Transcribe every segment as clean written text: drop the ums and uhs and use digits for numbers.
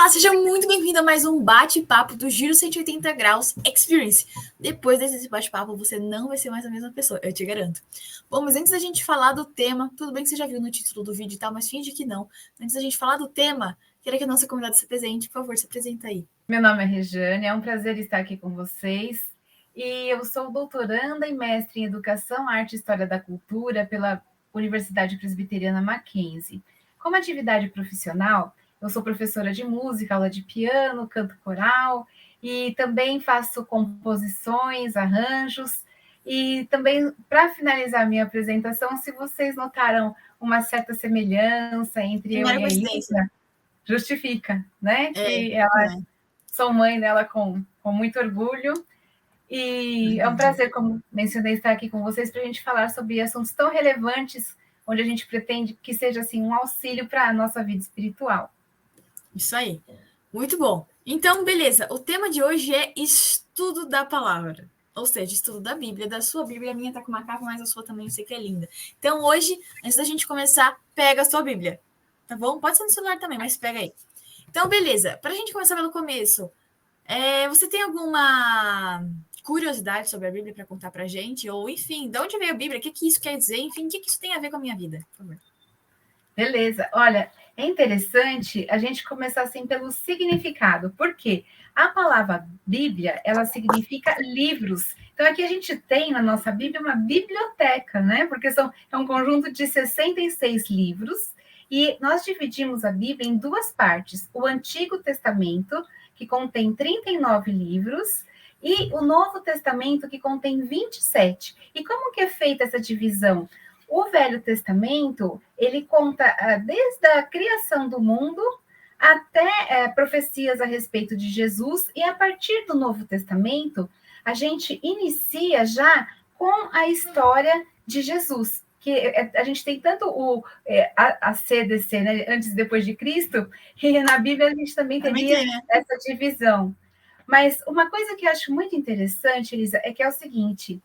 Olá, seja muito bem-vindo a mais um bate-papo do Giro 180 Graus Experience. Depois desse bate-papo, você não vai ser mais a mesma pessoa, eu te garanto. Bom, mas antes da gente falar do tema, tudo bem que você já viu no título do vídeo e tal, mas finge que não. Antes da gente falar do tema, queria que a nossa convidada se apresente. Por favor, se apresenta aí. Meu nome é Rejane, é um prazer estar aqui com vocês. E eu sou doutoranda e mestre em Educação, Arte e História da Cultura pela Universidade Presbiteriana Mackenzie. Como atividade profissional, eu sou professora de música, aula de piano, canto coral, e também faço composições, arranjos. E também, para finalizar minha apresentação, se vocês notaram uma certa semelhança entre eu Primeira e a coincidência. Elisa, justifica, né? Que É. sou mãe dela com muito orgulho. E é um prazer, como mencionei, estar aqui com vocês para a gente falar sobre assuntos tão relevantes, onde a gente pretende que seja assim um auxílio para a nossa vida espiritual. Isso aí. Muito bom. Então, beleza. O tema de hoje é estudo da palavra. Ou seja, estudo da Bíblia, da sua Bíblia. A minha tá com uma capa, mas a sua também eu sei que é linda. Então, hoje, antes da gente começar, pega a sua Bíblia. Tá bom? Pode ser no celular também, mas pega aí. Então, beleza. Para a gente começar pelo começo, você tem alguma curiosidade sobre a Bíblia para contar pra gente? Ou, enfim, de onde veio a Bíblia? O que isso quer dizer? Enfim, o que isso tem a ver com a minha vida? Por favor. Beleza. Olha, é interessante a gente começar assim pelo significado. Por quê? A palavra Bíblia, ela significa livros. Então, aqui a gente tem na nossa Bíblia uma biblioteca, né? Porque é um conjunto de 66 livros. E nós dividimos a Bíblia em duas partes: o Antigo Testamento, que contém 39 livros, e o Novo Testamento, que contém 27. E como que é feita essa divisão? O Velho Testamento, ele conta desde a criação do mundo até profecias a respeito de Jesus, e a partir do Novo Testamento, a gente inicia já com a história de Jesus, que a gente tem tanto a CDC, né, antes e depois de Cristo, e na Bíblia a gente também teria essa divisão. Mas uma coisa que eu acho muito interessante, Elisa, é que é o seguinte: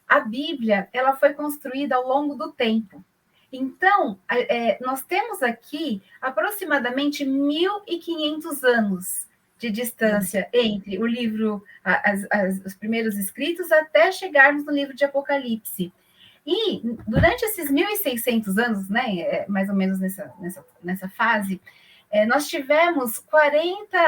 a Bíblia, ela foi construída ao longo do tempo. Então, nós temos aqui aproximadamente 1.500 anos de distância entre o livro, os primeiros escritos, até chegarmos no livro de Apocalipse. E durante esses 1.600 anos, né, mais ou menos nessa fase, nós tivemos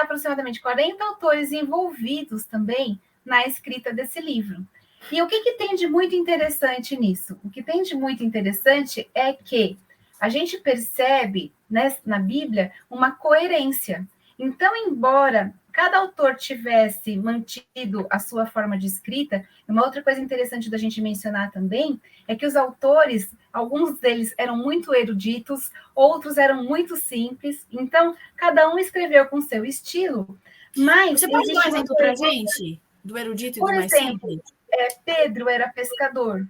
aproximadamente 40 autores envolvidos também na escrita desse livro. E o que tem de muito interessante nisso? O que tem de muito interessante é que a gente percebe, né, na Bíblia uma coerência. Então, embora cada autor tivesse mantido a sua forma de escrita, uma outra coisa interessante da gente mencionar também é que os autores, alguns deles eram muito eruditos, outros eram muito simples, então cada um escreveu com seu estilo, mas você pode dar um exemplo para a gente do erudito e do mais simples? Pedro era pescador,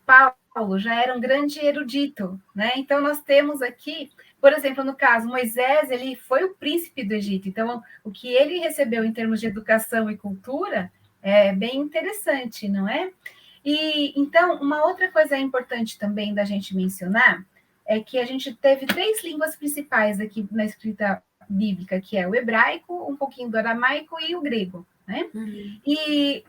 Paulo já era um grande erudito, né? Então nós temos aqui, por exemplo, no caso, Moisés, ele foi o príncipe do Egito, então o que ele recebeu em termos de educação e cultura é bem interessante, não é? E então, uma outra coisa importante também da gente mencionar é que a gente teve 3 línguas principais aqui na escrita bíblica, que é o hebraico, um pouquinho do aramaico e o grego, né? E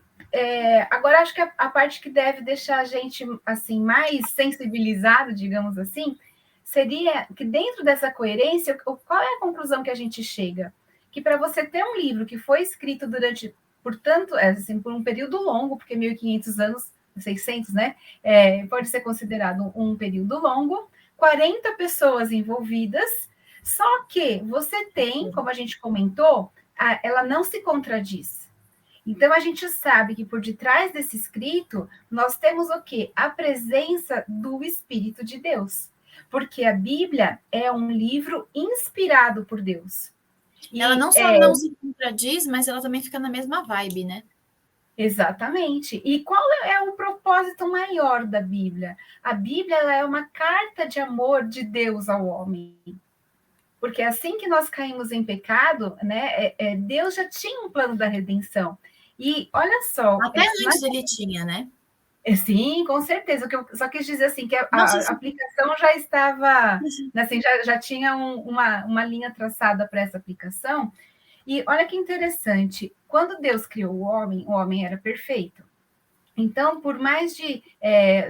agora acho que a parte que deve deixar a gente assim mais sensibilizado, digamos assim, seria que dentro dessa coerência, qual é a conclusão que a gente chega? Que para você ter um livro que foi escrito portanto, assim, por um período longo, porque 1.500 anos, 600, né? Pode ser considerado um período longo, 40 pessoas envolvidas, só que você tem, como a gente comentou, ela não se contradiz. Então, a gente sabe que por detrás desse escrito, nós temos o quê? A presença do Espírito de Deus. Porque a Bíblia é um livro inspirado por Deus. Ela não só não se contradiz, mas ela também fica na mesma vibe, né? Exatamente. E qual é o propósito maior da Bíblia? A Bíblia ela é uma carta de amor de Deus ao homem. Porque assim que nós caímos em pecado, né, Deus já tinha um plano da redenção. E olha só. Até antes ele tinha, né? Sim, com certeza. O que eu só quis dizer assim que Nossa, a aplicação já estava, assim, já tinha uma linha traçada para essa aplicação. E olha que interessante, quando Deus criou o homem era perfeito. Então, por mais de,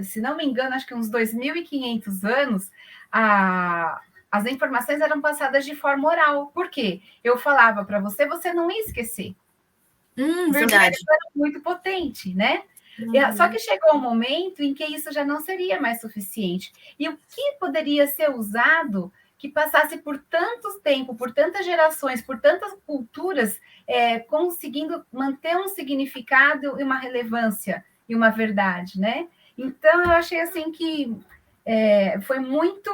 se não me engano, acho que uns 2.500 anos, a, as informações eram passadas de forma oral. Por quê? Eu falava para você, você não ia esquecer. O seu cérebro verdade. era muito potente, né? Só Uhum. que chegou um momento em que isso já não seria mais suficiente. E o que poderia ser usado que passasse por tanto tempo, por tantas gerações, por tantas culturas, conseguindo manter um significado e uma relevância e uma verdade, né? Então, eu achei assim que foi muito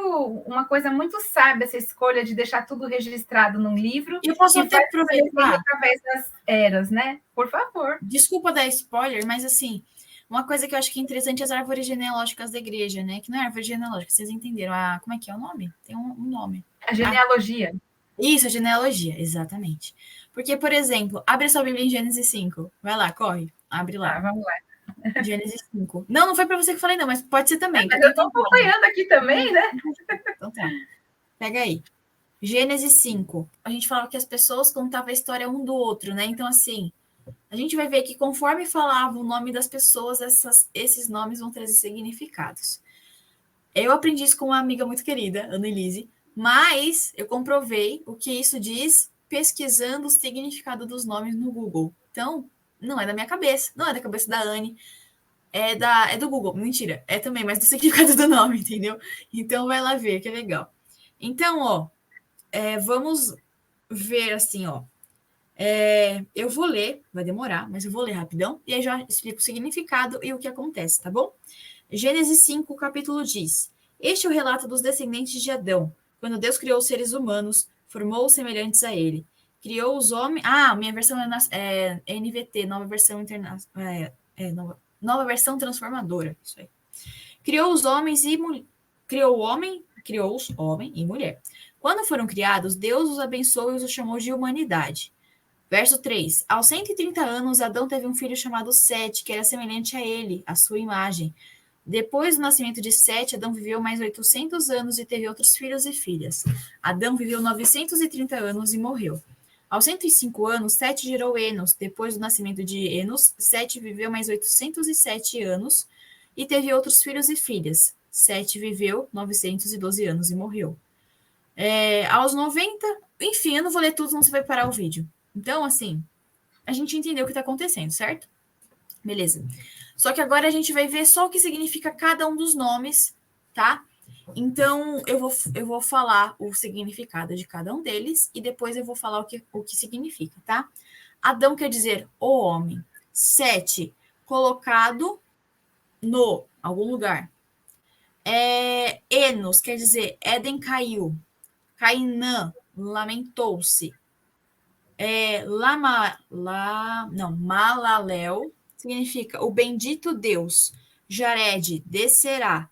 uma coisa muito sábia essa escolha de deixar tudo registrado num livro E eu posso que até vai permanecendo aproveitar, através das eras, né? Por favor. desculpa dar spoiler, mas assim, uma coisa que eu acho que é interessante é as árvores genealógicas da igreja, né? Que não é árvore genealógica, vocês entenderam. Como é que é o nome? Tem um nome. A Ah, genealogia. isso, a genealogia, exatamente. Porque, por exemplo, abre sua Bíblia em Gênesis 5. Vai lá, corre, abre Tá, lá. vamos lá. Gênesis 5. Não, não foi para você que eu falei, não, mas pode ser também, para Mas eu quem estou tem prova. acompanhando aqui também, né? Então tá. Pega aí. Gênesis 5. A gente falava que as pessoas contavam a história um do outro, né? Então, assim, a gente vai ver que conforme falava o nome das pessoas, esses nomes vão trazer significados. Eu aprendi isso com uma amiga muito querida, Ana Elise, mas eu comprovei o que isso diz pesquisando o significado dos nomes no Google. Então, não é da minha cabeça, não é da cabeça da Anne, é do Google, mentira, é também, mas do significado do nome, entendeu? Então vai lá ver, que é legal. Então, ó, vamos ver assim, ó. Eu vou ler, vai demorar, mas eu vou ler rapidão, e aí já explico o significado e o que acontece, tá bom? Gênesis 5, capítulo diz: Este é o relato dos descendentes de Adão, quando Deus criou os seres humanos, formou os semelhantes a ele. Criou os homens. Minha versão é NVT, nova versão internacional. Nova versão transformadora. Isso aí. Criou os homens e criou o homem, criou-os homem e mulher. Quando foram criados, Deus os abençoou e os chamou de humanidade. Verso 3. Aos 130 anos, Adão teve um filho chamado Sete, que era semelhante a ele, à sua imagem. Depois do nascimento de Sete, Adão viveu mais 800 anos e teve outros filhos e filhas. Adão viveu 930 anos e morreu. Aos 105 anos, Sete gerou Enos. Depois do nascimento de Enos, Sete viveu mais 807 anos e teve outros filhos e filhas. Sete viveu 912 anos e morreu. Aos 90, enfim, eu não vou ler tudo, senão você vai parar o vídeo. Então, assim, a gente entendeu o que está acontecendo, certo? Beleza. Só que agora a gente vai ver só o que significa cada um dos nomes, tá? Então, eu vou falar o significado de cada um deles e depois eu vou falar o que significa, tá? Adão quer dizer o homem. Sete, colocado no algum lugar. Enos quer dizer Éden caiu. Cainã lamentou-se. Malaléu significa o bendito Deus. Jared, descerá.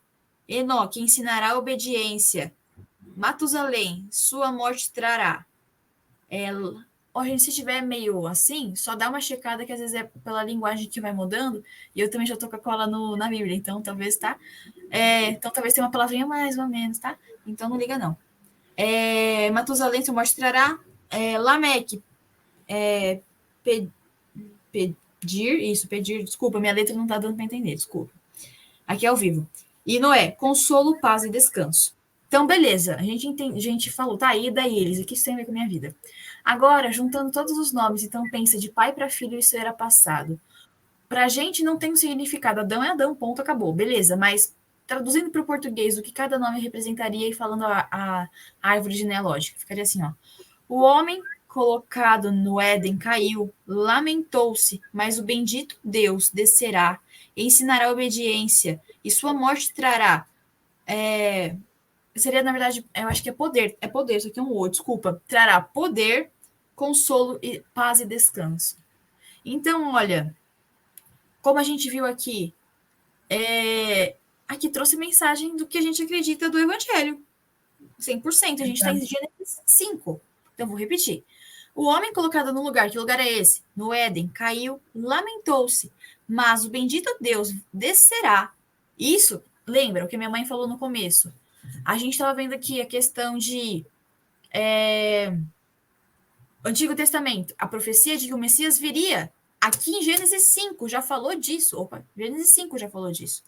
Enoque, ensinará a obediência. Matusalém, sua morte trará. Gente, se estiver meio assim, só dá uma checada que às vezes é pela linguagem que vai mudando, e eu também já tô com a cola na Bíblia, então talvez, tá? Então talvez tenha uma palavrinha mais ou menos, tá? Então não liga não. Matusalém, sua morte trará. Lameque, pe- pedir, desculpa, minha letra não tá dando para entender, desculpa. Aqui é ao vivo. E Noé, consolo, paz e descanso. Então, beleza, a gente falou, tá aí, daí eles, o que isso tem a ver com a minha vida? Agora, juntando todos os nomes, então pensa de pai para filho, isso era passado. Pra gente não tem um significado, Adão é Adão, ponto, acabou, beleza, mas traduzindo para o português o que cada nome representaria e falando a árvore genealógica, ficaria assim, ó. O homem colocado no Éden caiu, lamentou-se, mas o bendito Deus descerá, ensinará obediência, e sua morte trará. Seria, na verdade, eu acho que é poder, isso aqui é um O, desculpa. Trará poder, consolo, e paz e descanso. Então, olha, como a gente viu aqui, aqui trouxe mensagem do que a gente acredita do Evangelho. 100%. A gente está em Gênesis 5. Então, vou repetir. O homem colocado no lugar, que lugar é esse? No Éden, caiu, lamentou-se, mas o bendito Deus descerá. Isso, lembra o que minha mãe falou no começo. A gente estava vendo aqui a questão de Antigo Testamento, a profecia de que o Messias viria. Aqui em Gênesis 5 já falou disso. Opa, Gênesis 5 já falou disso.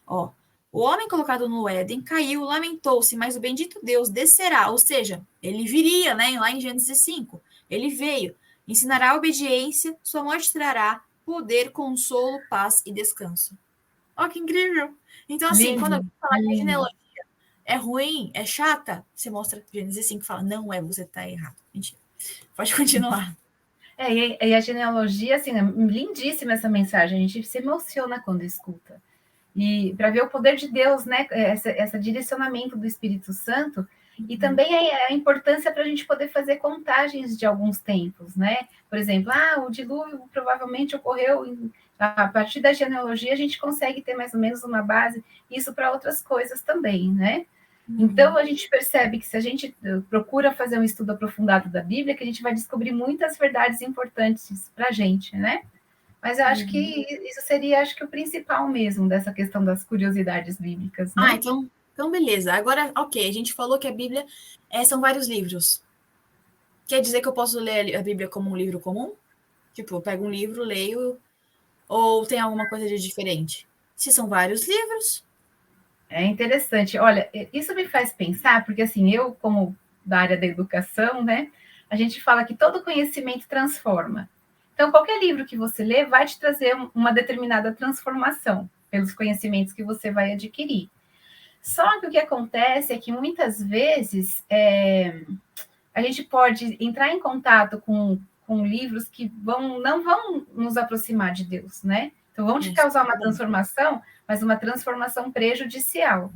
Ó, o homem colocado no Éden caiu, lamentou-se, mas o bendito Deus descerá. Ou seja, ele viria, né? Lá em Gênesis 5. Ele veio, ensinará a obediência, sua morte trará poder, consolo, paz e descanso. Ó, que incrível! Então, assim, quando Lindo, alguém fala que a lindo. genealogia é ruim, é chata, você mostra Gênesis 5 e fala, não é, você tá errado. Mentira. Pode continuar. E a genealogia, assim, é lindíssima essa mensagem, a gente se emociona quando escuta. E para ver o poder de Deus, né? Esse direcionamento do Espírito Santo, e também a importância para a gente poder fazer contagens de alguns tempos, né? Por exemplo, o dilúvio provavelmente ocorreu a partir da genealogia, a gente consegue ter mais ou menos uma base, isso para outras coisas também, né? Então, a gente percebe que se a gente procura fazer um estudo aprofundado da Bíblia, que a gente vai descobrir muitas verdades importantes para a gente, né? Mas eu acho que isso seria, acho que o principal mesmo dessa questão das curiosidades bíblicas, né? Então beleza. Agora, ok, a gente falou que a Bíblia são vários livros. Quer dizer que eu posso ler a Bíblia como um livro comum? Tipo, eu pego um livro, leio, ou tem alguma coisa de diferente? Se são vários livros, É interessante. Olha, isso me faz pensar, porque assim, eu, como da área da educação, né, a gente fala que todo conhecimento transforma. Então, qualquer livro que você lê vai te trazer uma determinada transformação pelos conhecimentos que você vai adquirir. Só que o que acontece é que muitas vezes a gente pode entrar em contato com livros que não vão nos aproximar de Deus, né? Então, vão te causar uma transformação, mas uma transformação prejudicial.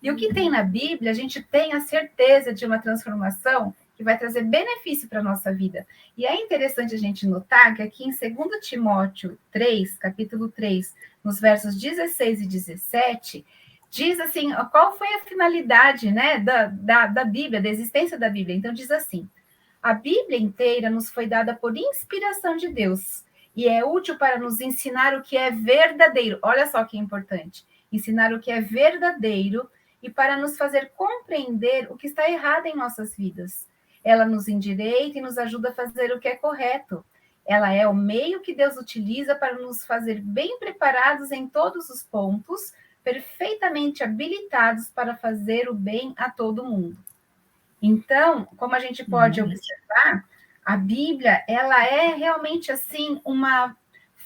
E o que tem na Bíblia, a gente tem a certeza de uma transformação que vai trazer benefício para a nossa vida. E é interessante a gente notar que aqui em 2 Timóteo 3, capítulo 3, nos versos 16 e 17, diz assim, qual foi a finalidade, né, da Bíblia, da existência da Bíblia. Então, diz assim, a Bíblia inteira nos foi dada por inspiração de Deus e é útil para nos ensinar o que é verdadeiro. Olha só que importante. Ensinar o que é verdadeiro e para nos fazer compreender o que está errado em nossas vidas. Ela nos endireita e nos ajuda a fazer o que é correto. Ela é o meio que Deus utiliza para nos fazer bem preparados em todos os pontos, perfeitamente habilitados para fazer o bem a todo mundo. Então, como a gente pode observar, a Bíblia, ela é realmente assim uma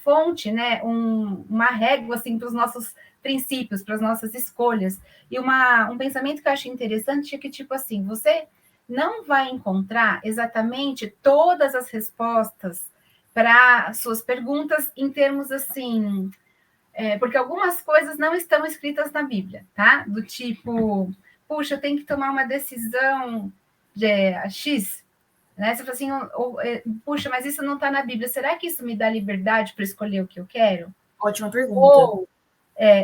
fonte, né, uma régua assim para os nossos princípios, para as nossas escolhas. E um pensamento que eu acho interessante é que tipo assim, você não vai encontrar exatamente todas as respostas para suas perguntas em termos assim, porque algumas coisas não estão escritas na Bíblia, tá? Do tipo, puxa, eu tenho que tomar uma decisão X, né? Você fala assim, puxa, mas isso não está na Bíblia. Será que isso me dá liberdade para escolher o que eu quero? Ótima pergunta.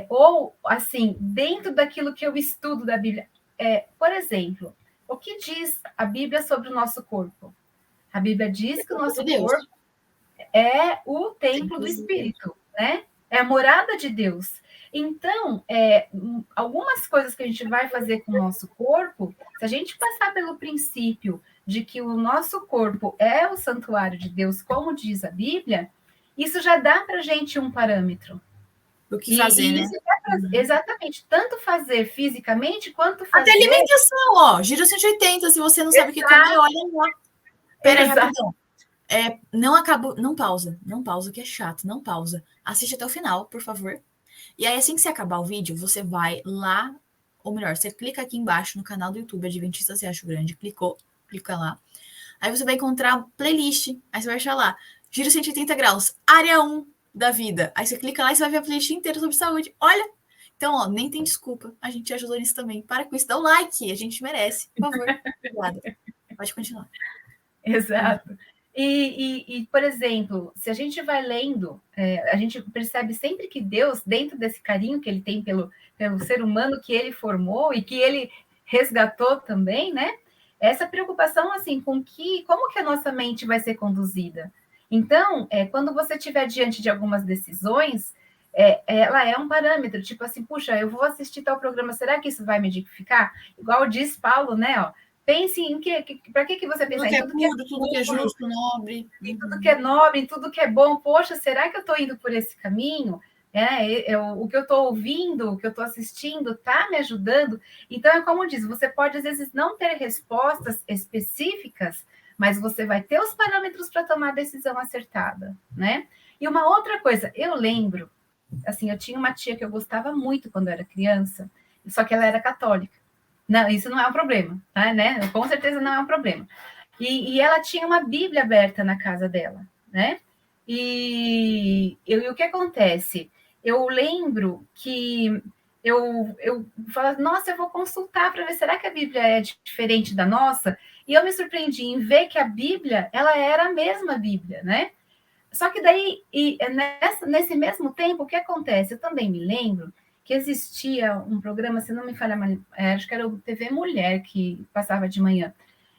Ou assim, dentro daquilo que eu estudo da Bíblia. Por exemplo, o que diz a Bíblia sobre o nosso corpo? A Bíblia diz que o nosso corpo é o templo do Espírito, né? É a morada de Deus. Então, algumas coisas que a gente vai fazer com o nosso corpo, se a gente passar pelo princípio de que o nosso corpo é o santuário de Deus, como diz a Bíblia, isso já dá para a gente um parâmetro. Do que fazer, né? Exatamente, tanto fazer fisicamente, quanto fazer... Até alimentação, ó, Giro 180, se você não sabe o que comer, olha lá. Pera aí, rapidão. Não pausa, que é chato, não pausa. Assiste até o final, por favor. E aí, assim que você acabar o vídeo, você vai lá, ou melhor, você clica aqui embaixo no canal do YouTube Adventistas Riacho Grande, clica lá. Aí você vai encontrar a playlist, aí você vai achar lá, Giro 180 graus, área 1 da vida. Aí você clica lá e você vai ver a playlist inteira sobre saúde. Olha! Então, ó, nem tem desculpa, a gente te ajudou nisso também. Para com isso, dá um like, a gente merece, por favor. Obrigada. Pode continuar. Exato. Por exemplo, se a gente vai lendo, a gente percebe sempre que Deus, dentro desse carinho que ele tem pelo ser humano que ele formou e que ele resgatou também, né? Essa preocupação, assim, como que a nossa mente vai ser conduzida? Então, quando você estiver diante de algumas decisões, ela é um parâmetro, tipo assim, puxa, eu vou assistir tal programa, será que isso vai me edificar? Igual diz Paulo, né? Ó, pense em para que você Tudo pensa? que Em é tudo que é puro, tudo que é puro, justo, nobre. em tudo que é nobre, em tudo que é bom. Poxa, será que eu estou indo por esse caminho? O que eu estou ouvindo, o que eu estou assistindo, está me ajudando? Então, é como diz, você pode, às vezes, não ter respostas específicas, mas você vai ter os parâmetros para tomar a decisão acertada, né? E uma outra coisa, eu lembro, assim, eu tinha uma tia que eu gostava muito quando eu era criança, só que ela era católica. Não, isso não é um problema, tá, né? Com certeza não é um problema. E ela tinha uma Bíblia aberta na casa dela, né? E o que acontece? Eu lembro que eu falava, nossa, eu vou consultar para ver, será que a Bíblia é diferente da nossa? E eu me surpreendi em ver que a Bíblia, ela era a mesma Bíblia, né? Só que daí, nesse mesmo tempo, o que acontece? Eu também me lembro que existia um programa, se não me falha, acho que era o TV Mulher, que passava de manhã.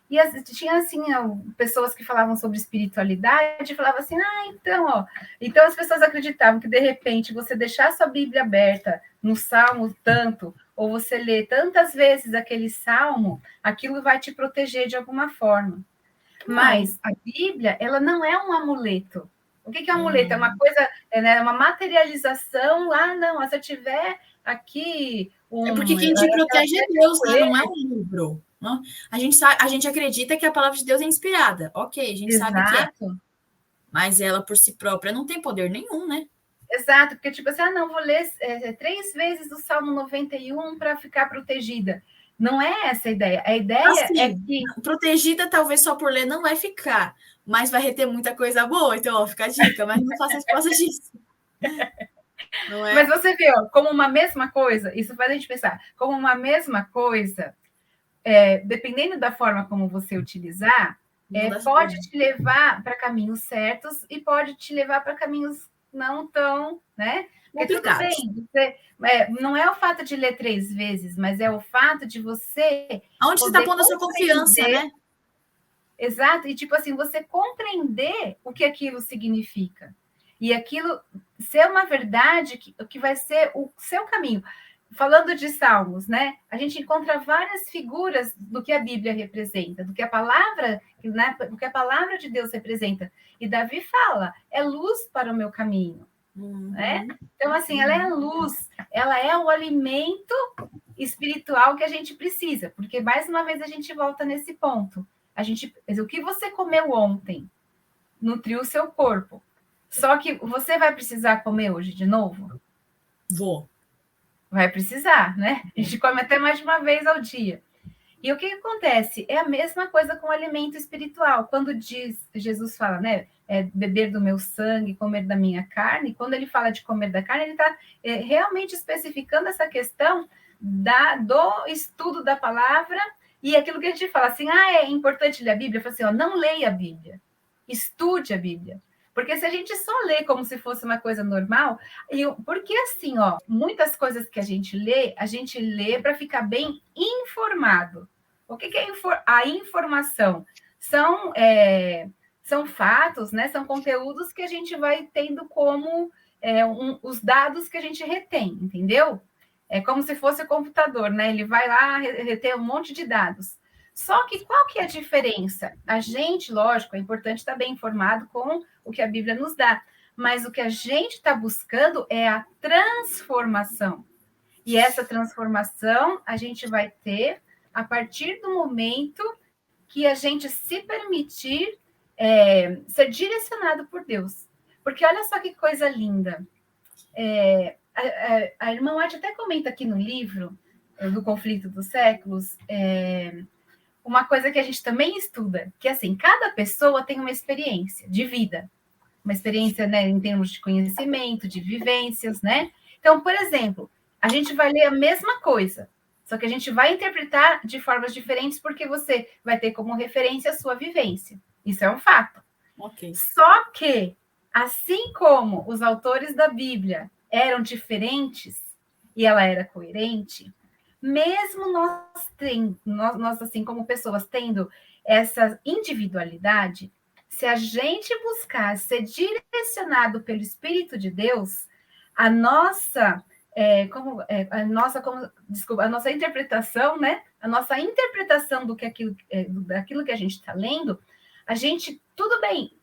E tinha, assim, pessoas que falavam sobre espiritualidade, e falavam assim, então, ó. Então as pessoas acreditavam que, de repente, você deixar sua Bíblia aberta no Salmo tanto, ou você ler tantas vezes aquele Salmo, aquilo vai te proteger de alguma forma. Não. Mas a Bíblia, ela não é um amuleto. O que é um amuleto? É uma coisa, né, uma materialização. Não, se eu tiver aqui É porque quem te protege é Deus, né? Não é um livro. Né? A gente acredita que a palavra de Deus é inspirada. Ok, a gente sabe que é. Exato. Mas ela, por si própria, não tem poder nenhum, né? Exato, porque tipo assim, não, vou ler 3 vezes o Salmo 91 para ficar protegida. Não é essa a ideia. A ideia é Assim, que. protegida talvez só por ler não vai ficar, mas vai reter muita coisa boa. Então, ó, fica a dica, mas não faça as costas disso. Não Mas é? você vê, ó, como uma mesma coisa, isso faz a gente pensar, como uma mesma coisa, dependendo da forma como você utilizar, Muda as pode coisas. te levar para caminhos certos e pode te levar para caminhos não tão, né? Porque tudo Complicados. bem, não é o fato de ler 3 vezes, mas é o fato de você Aonde você está poder pondo a sua confiança, compreender, né? exato, e tipo assim, você compreender o que aquilo significa. E aquilo ser uma verdade que vai ser o seu caminho. Falando de Salmos, né? A gente encontra várias figuras do que a Bíblia representa, do que a palavra, né? Do que a palavra de Deus representa. E Davi fala: é luz para o meu caminho, né? Então, assim, ela é a luz, ela é o alimento espiritual que a gente precisa, porque mais uma vez a gente volta nesse ponto. O que você comeu ontem nutriu o seu corpo. Só que você vai precisar comer hoje de novo? Vou. Vai precisar, né? A gente come até mais de uma vez ao dia. E o que acontece? É a mesma coisa com o alimento espiritual. Quando Jesus fala, né? Beber do meu sangue, comer da minha carne. Quando ele fala de comer da carne, ele está realmente especificando essa questão do estudo da palavra e aquilo que a gente fala assim, é importante ler a Bíblia. Eu falo assim, não leia a Bíblia, estude a Bíblia. Porque se a gente só lê como se fosse uma coisa normal, porque assim, muitas coisas que a gente lê para ficar bem informado. O que é a informação? São fatos, né? São conteúdos que a gente vai tendo como os dados que a gente retém, entendeu? É como se fosse o computador, né? Ele vai lá reter um monte de dados. Só que qual que é a diferença? A gente, lógico, é importante estar bem informado com o que a Bíblia nos dá, mas o que a gente está buscando é a transformação. E essa transformação a gente vai ter a partir do momento que a gente se permitir ser direcionado por Deus. Porque olha só que coisa linda. A irmã White até comenta aqui no livro do Conflito dos Séculos, uma coisa que a gente também estuda, que assim, cada pessoa tem uma experiência de vida, uma experiência, né, em termos de conhecimento, de vivências, né? Então, por exemplo, a gente vai ler a mesma coisa, só que a gente vai interpretar de formas diferentes porque você vai ter como referência a sua vivência. Isso é um fato. Ok. Só que, assim como os autores da Bíblia eram diferentes e ela era coerente, mesmo nós assim como pessoas tendo essa individualidade, se a gente buscar ser direcionado pelo Espírito de Deus, a nossa, a nossa interpretação, né? A nossa interpretação daquilo que a gente está lendo, a gente, tudo bem,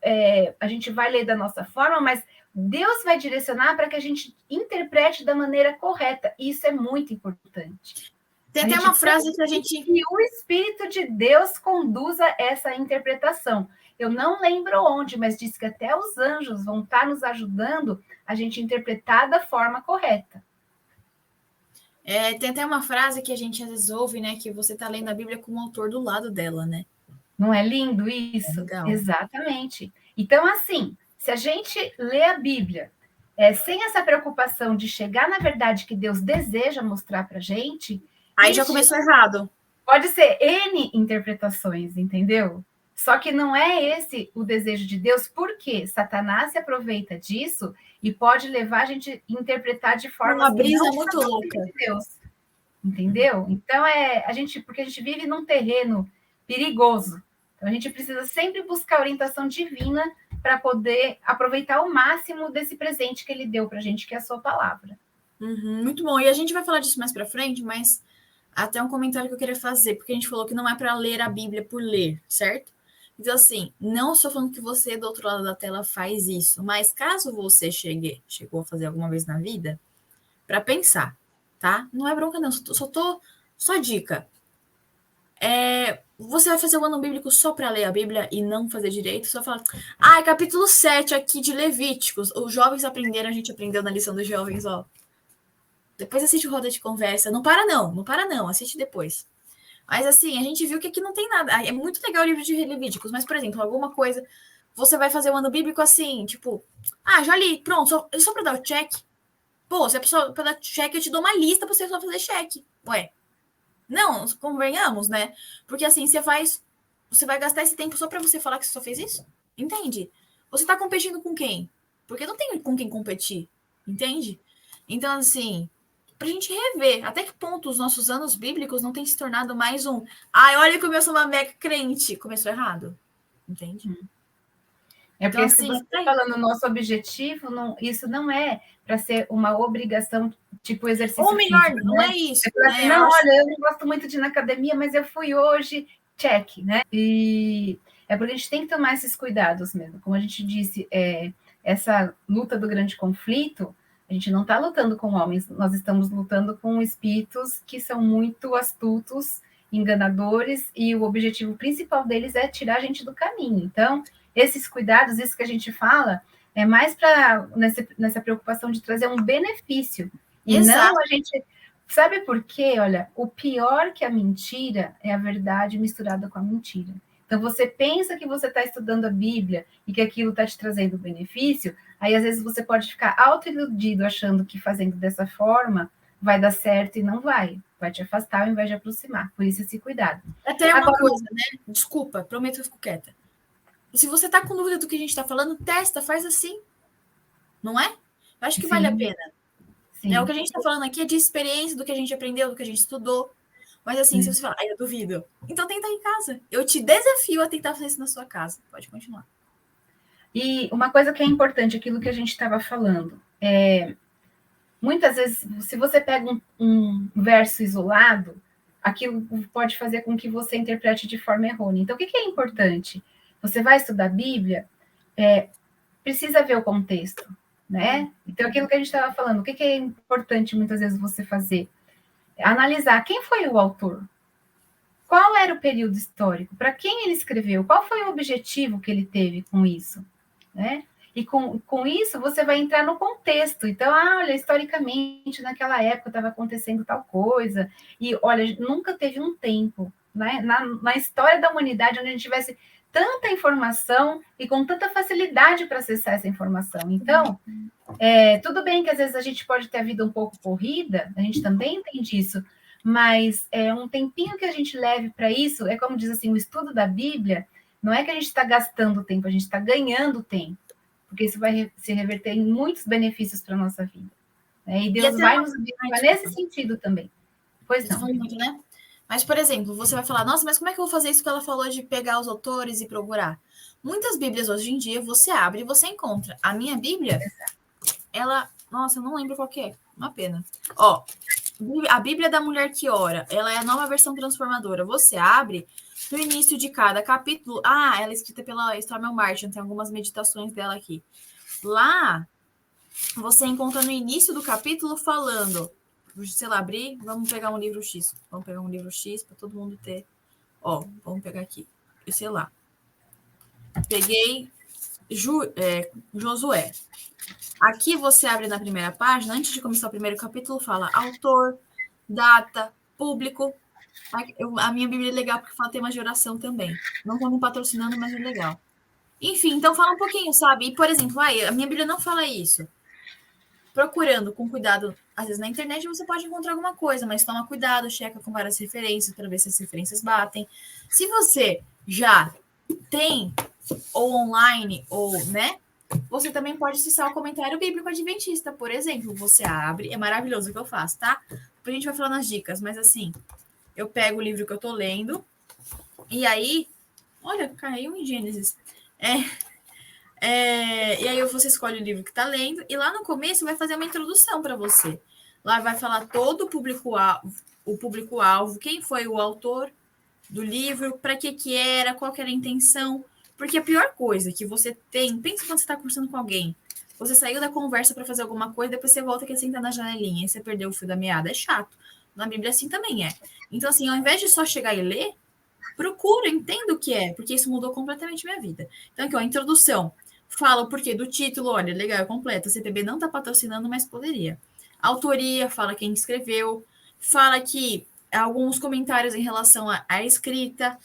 a gente vai ler da nossa forma, mas Deus vai direcionar para que a gente interprete da maneira correta. E isso é muito importante. Tem até uma frase que a gente... Que o Espírito de Deus conduza essa interpretação. Eu não lembro onde, mas diz que até os anjos vão estar nos ajudando a gente interpretar da forma correta. Tem até uma frase que a gente às vezes ouve, né? Que você está lendo a Bíblia com o autor do lado dela, né? Não é lindo isso? Legal. Exatamente. Então, assim, se a gente lê a Bíblia sem essa preocupação de chegar na verdade que Deus deseja mostrar para a gente... Aí já começou errado. Pode ser N interpretações, entendeu? Só que não é esse o desejo de Deus, porque Satanás se aproveita disso e pode levar a gente a interpretar de forma... Uma brisa muito louca. De Deus, entendeu? Então, porque a gente vive num terreno perigoso. Então, a gente precisa sempre buscar orientação divina para poder aproveitar ao máximo desse presente que ele deu para a gente, que é a sua palavra. Muito bom. E a gente vai falar disso mais para frente, mas até um comentário que eu queria fazer, porque a gente falou que não é para ler a Bíblia por ler, certo? Então, assim, não estou falando que você do outro lado da tela faz isso, mas caso você chegou a fazer alguma vez na vida, para pensar, tá? Não é bronca, não. Só dica. Você vai fazer o ano bíblico só para ler a Bíblia e não fazer direito? Só falar, capítulo 7 aqui de Levíticos. Os jovens aprenderam, a gente aprendeu na lição dos jovens, ó. Depois assiste o Roda de Conversa. Não para não, assiste depois. Mas assim, a gente viu que aqui não tem nada. É muito legal o livro de Levíticos, mas, por exemplo, alguma coisa, você vai fazer o ano bíblico assim, tipo, já li, pronto, só para dar o check. Pô, se a pessoa para dar check, eu te dou uma lista para você só fazer check. Ué. Não, convenhamos, né? Porque assim, você vai gastar esse tempo só para você falar que você só fez isso? Entende? Você tá competindo com quem? Porque não tem com quem competir, entende? Então, assim, pra gente rever até que ponto os nossos anos bíblicos não têm se tornado mais olha como eu sou uma mega crente. Começou errado, entende? Porque então, se você está falando, nosso objetivo, isso não é para ser uma obrigação, tipo exercício ou melhor, físico, não né? é isso. Assim, não, olha, eu não gosto muito de ir na academia, mas eu fui hoje, check, né? E é porque a gente tem que tomar esses cuidados mesmo. Como a gente disse, essa luta do grande conflito, a gente não está lutando com homens, nós estamos lutando com espíritos que são muito astutos, enganadores, e o objetivo principal deles é tirar a gente do caminho. Então, esses cuidados, isso que a gente fala, é mais para nessa preocupação de trazer um benefício. E Exato. não a gente... Sabe por quê? Olha, o pior que a mentira é a verdade misturada com a mentira. Então, você pensa que você está estudando a Bíblia e que aquilo está te trazendo benefício, aí às vezes você pode ficar autoiludido achando que fazendo dessa forma vai dar certo e não vai. Vai te afastar ao invés de aproximar. Por isso, esse cuidado. Até uma coisa, né? Desculpa, prometo que eu fico quieta. Se você está com dúvida do que a gente está falando, testa, faz assim. Não é? Eu acho que vale a pena. Sim. O que a gente está falando aqui é de experiência, do que a gente aprendeu, do que a gente estudou. Mas assim, se você falar, eu duvido. Então tenta em casa. Eu te desafio a tentar fazer isso na sua casa. Pode continuar. E uma coisa que é importante, aquilo que a gente estava falando, muitas vezes, se você pega um verso isolado, aquilo pode fazer com que você interprete de forma errônea. Então, o que é importante? Você vai estudar a Bíblia, precisa ver o contexto, né? Então, aquilo que a gente estava falando, o que é importante muitas vezes você fazer? Analisar quem foi o autor, qual era o período histórico, para quem ele escreveu, qual foi o objetivo que ele teve com isso, né? E com isso você vai entrar no contexto. Então, olha, historicamente, naquela época estava acontecendo tal coisa, e olha, nunca teve um tempo, né, na história da humanidade onde a gente tivesse tanta informação e com tanta facilidade para acessar essa informação. Então, tudo bem que às vezes a gente pode ter a vida um pouco corrida, a gente também entende isso, mas um tempinho que a gente leve para isso, é como diz assim, o estudo da Bíblia, não é que a gente está gastando tempo, a gente está ganhando tempo, porque isso vai se reverter em muitos benefícios para a nossa vida. Né? E Deus vai nos abençoar nesse sentido também. Pois não. Muito, né? Mas, por exemplo, você vai falar, nossa, mas como é que eu vou fazer isso que ela falou de pegar os autores e procurar? Muitas Bíblias hoje em dia você abre e você encontra. A minha Bíblia, ela. Nossa, eu não lembro qual que é. Uma pena. Ó, a Bíblia da Mulher que Ora, ela é a nova versão transformadora. Você abre no início de cada capítulo. Ah, ela é escrita pela Stormy Martin, tem algumas meditações dela aqui. Lá, você encontra no início do capítulo falando, sei lá, abrir, vamos pegar um livro X. Vamos pegar um livro X para todo mundo ter. Ó, vamos pegar aqui. Sei lá. Peguei Josué. Aqui você abre na primeira página, antes de começar o primeiro capítulo, fala autor, data, público. A minha Bíblia é legal porque fala tema de oração também. Não estão me patrocinando, mas é legal. Enfim, então fala um pouquinho, sabe? E, por exemplo, a minha Bíblia não fala isso. Procurando com cuidado, às vezes na internet você pode encontrar alguma coisa, mas toma cuidado, checa com várias referências para ver se as referências batem. Se você já tem ou online ou, né, você também pode acessar o comentário bíblico adventista, por exemplo. Você abre, é maravilhoso o que eu faço, tá? A gente vai falar nas dicas, mas assim, eu pego o livro que eu tô lendo e aí, olha, caiu em Gênesis. E aí você escolhe o livro que está lendo e lá no começo vai fazer uma introdução para você. Lá vai falar todo o público-alvo, quem foi o autor do livro, para que era, qual que era a intenção. Porque a pior coisa que você tem, pensa quando você está conversando com alguém, você saiu da conversa para fazer alguma coisa, depois você volta e quer sentar na janelinha e você perdeu o fio da meada. É chato. Na Bíblia assim também é. Então, assim, ao invés de só chegar e ler, procura, entenda o que é, porque isso mudou completamente minha vida. Então, aqui, ó, introdução. Fala o porquê do título, olha, legal, é completo. A CPB não está patrocinando, mas poderia. Autoria, fala quem escreveu. Fala que alguns comentários em relação à escrita.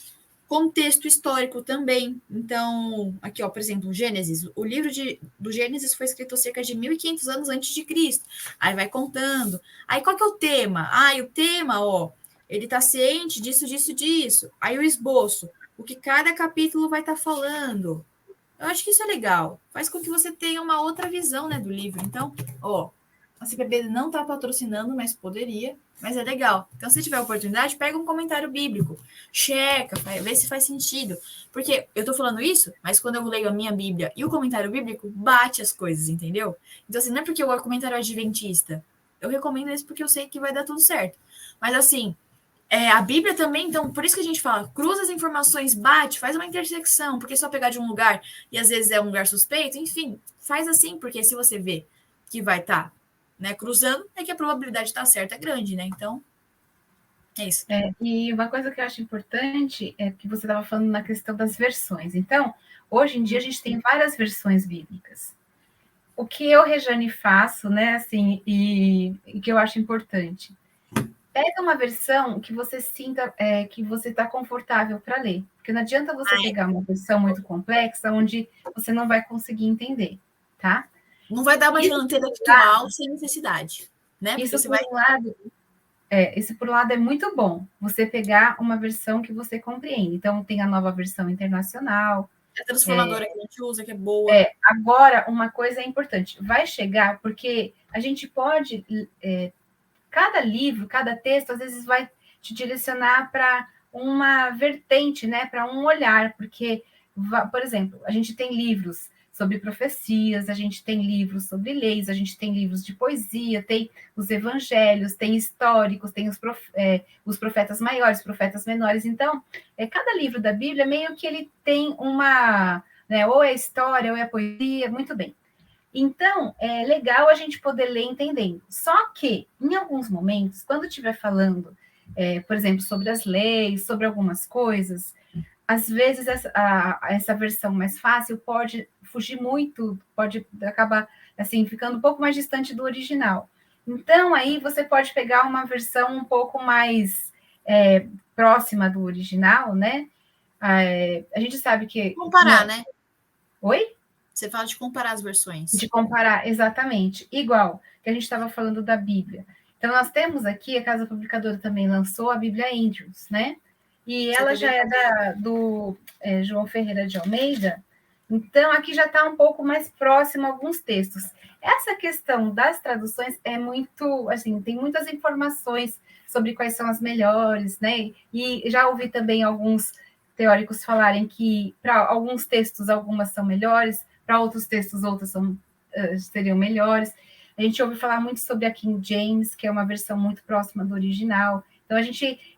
Contexto histórico também. Então, aqui, ó, por exemplo, Gênesis. O livro do Gênesis foi escrito cerca de 1500 anos antes de Cristo. Aí vai contando. Aí qual que é o tema? O tema, ó, ele está ciente disso, disso, disso. Aí o esboço, o que cada capítulo vai estar falando. Eu acho que isso é legal. Faz com que você tenha uma outra visão, né, do livro. Então, ó, a CPB não está patrocinando, mas poderia. Mas é legal. Então, se tiver oportunidade, pega um comentário bíblico. Checa, vê se faz sentido. Porque eu tô falando isso, mas quando eu leio a minha Bíblia e o comentário bíblico, bate as coisas, entendeu? Então, assim, não é porque o comentário é adventista. Eu recomendo isso porque eu sei que vai dar tudo certo. Mas, assim, a Bíblia também, então, por isso que a gente fala, cruza as informações, bate, faz uma intersecção, porque só pegar de um lugar e às vezes é um lugar suspeito, enfim, faz assim, porque se você vê que vai estar, né, cruzando, é que a probabilidade de estar certa é grande, né? Então, é isso. E uma coisa que eu acho importante é que você estava falando na questão das versões. Então, hoje em dia a gente tem várias versões bíblicas. O que eu, Rejane, faço, né, assim, e que eu acho importante, pega uma versão que você sinta que você está confortável para ler. Porque não adianta você pegar uma versão muito complexa onde você não vai conseguir entender, tá? Não vai dar uma ajuda intelectual sem necessidade, né? Porque Isso você por vai. um lado, esse por um lado é muito bom. Você pegar uma versão que você compreende. Então, tem a nova versão internacional. A transformadora que a gente usa, que é boa. Agora, uma coisa é importante. Vai chegar, porque a gente pode cada livro, cada texto, às vezes vai te direcionar para uma vertente, né, para um olhar, porque, por exemplo, a gente tem livros sobre profecias, a gente tem livros sobre leis, a gente tem livros de poesia, tem os evangelhos, tem históricos, tem os profetas maiores, profetas menores. Então, cada livro da Bíblia meio que ele tem uma, né, ou é história ou é poesia, muito bem. Então, é legal a gente poder ler entendendo. Só que, em alguns momentos, quando estiver falando, por exemplo, sobre as leis, sobre algumas coisas, às vezes essa versão mais fácil pode fugir muito, pode acabar assim ficando um pouco mais distante do original. Então, aí você pode pegar uma versão um pouco mais próxima do original, né? A gente sabe que... Comparar, né? Oi? Você fala de comparar as versões. De comparar, exatamente. Igual que a gente estava falando da Bíblia. Então, nós temos aqui, a Casa Publicadora também lançou a Bíblia Andrews, né? E ela já é do João Ferreira de Almeida. Então, aqui já está um pouco mais próximo a alguns textos. Essa questão das traduções é muito, assim, tem muitas informações sobre quais são as melhores, né? E já ouvi também alguns teóricos falarem que para alguns textos algumas são melhores, para outros textos outras seriam melhores. A gente ouve falar muito sobre a King James, que é uma versão muito próxima do original. Então,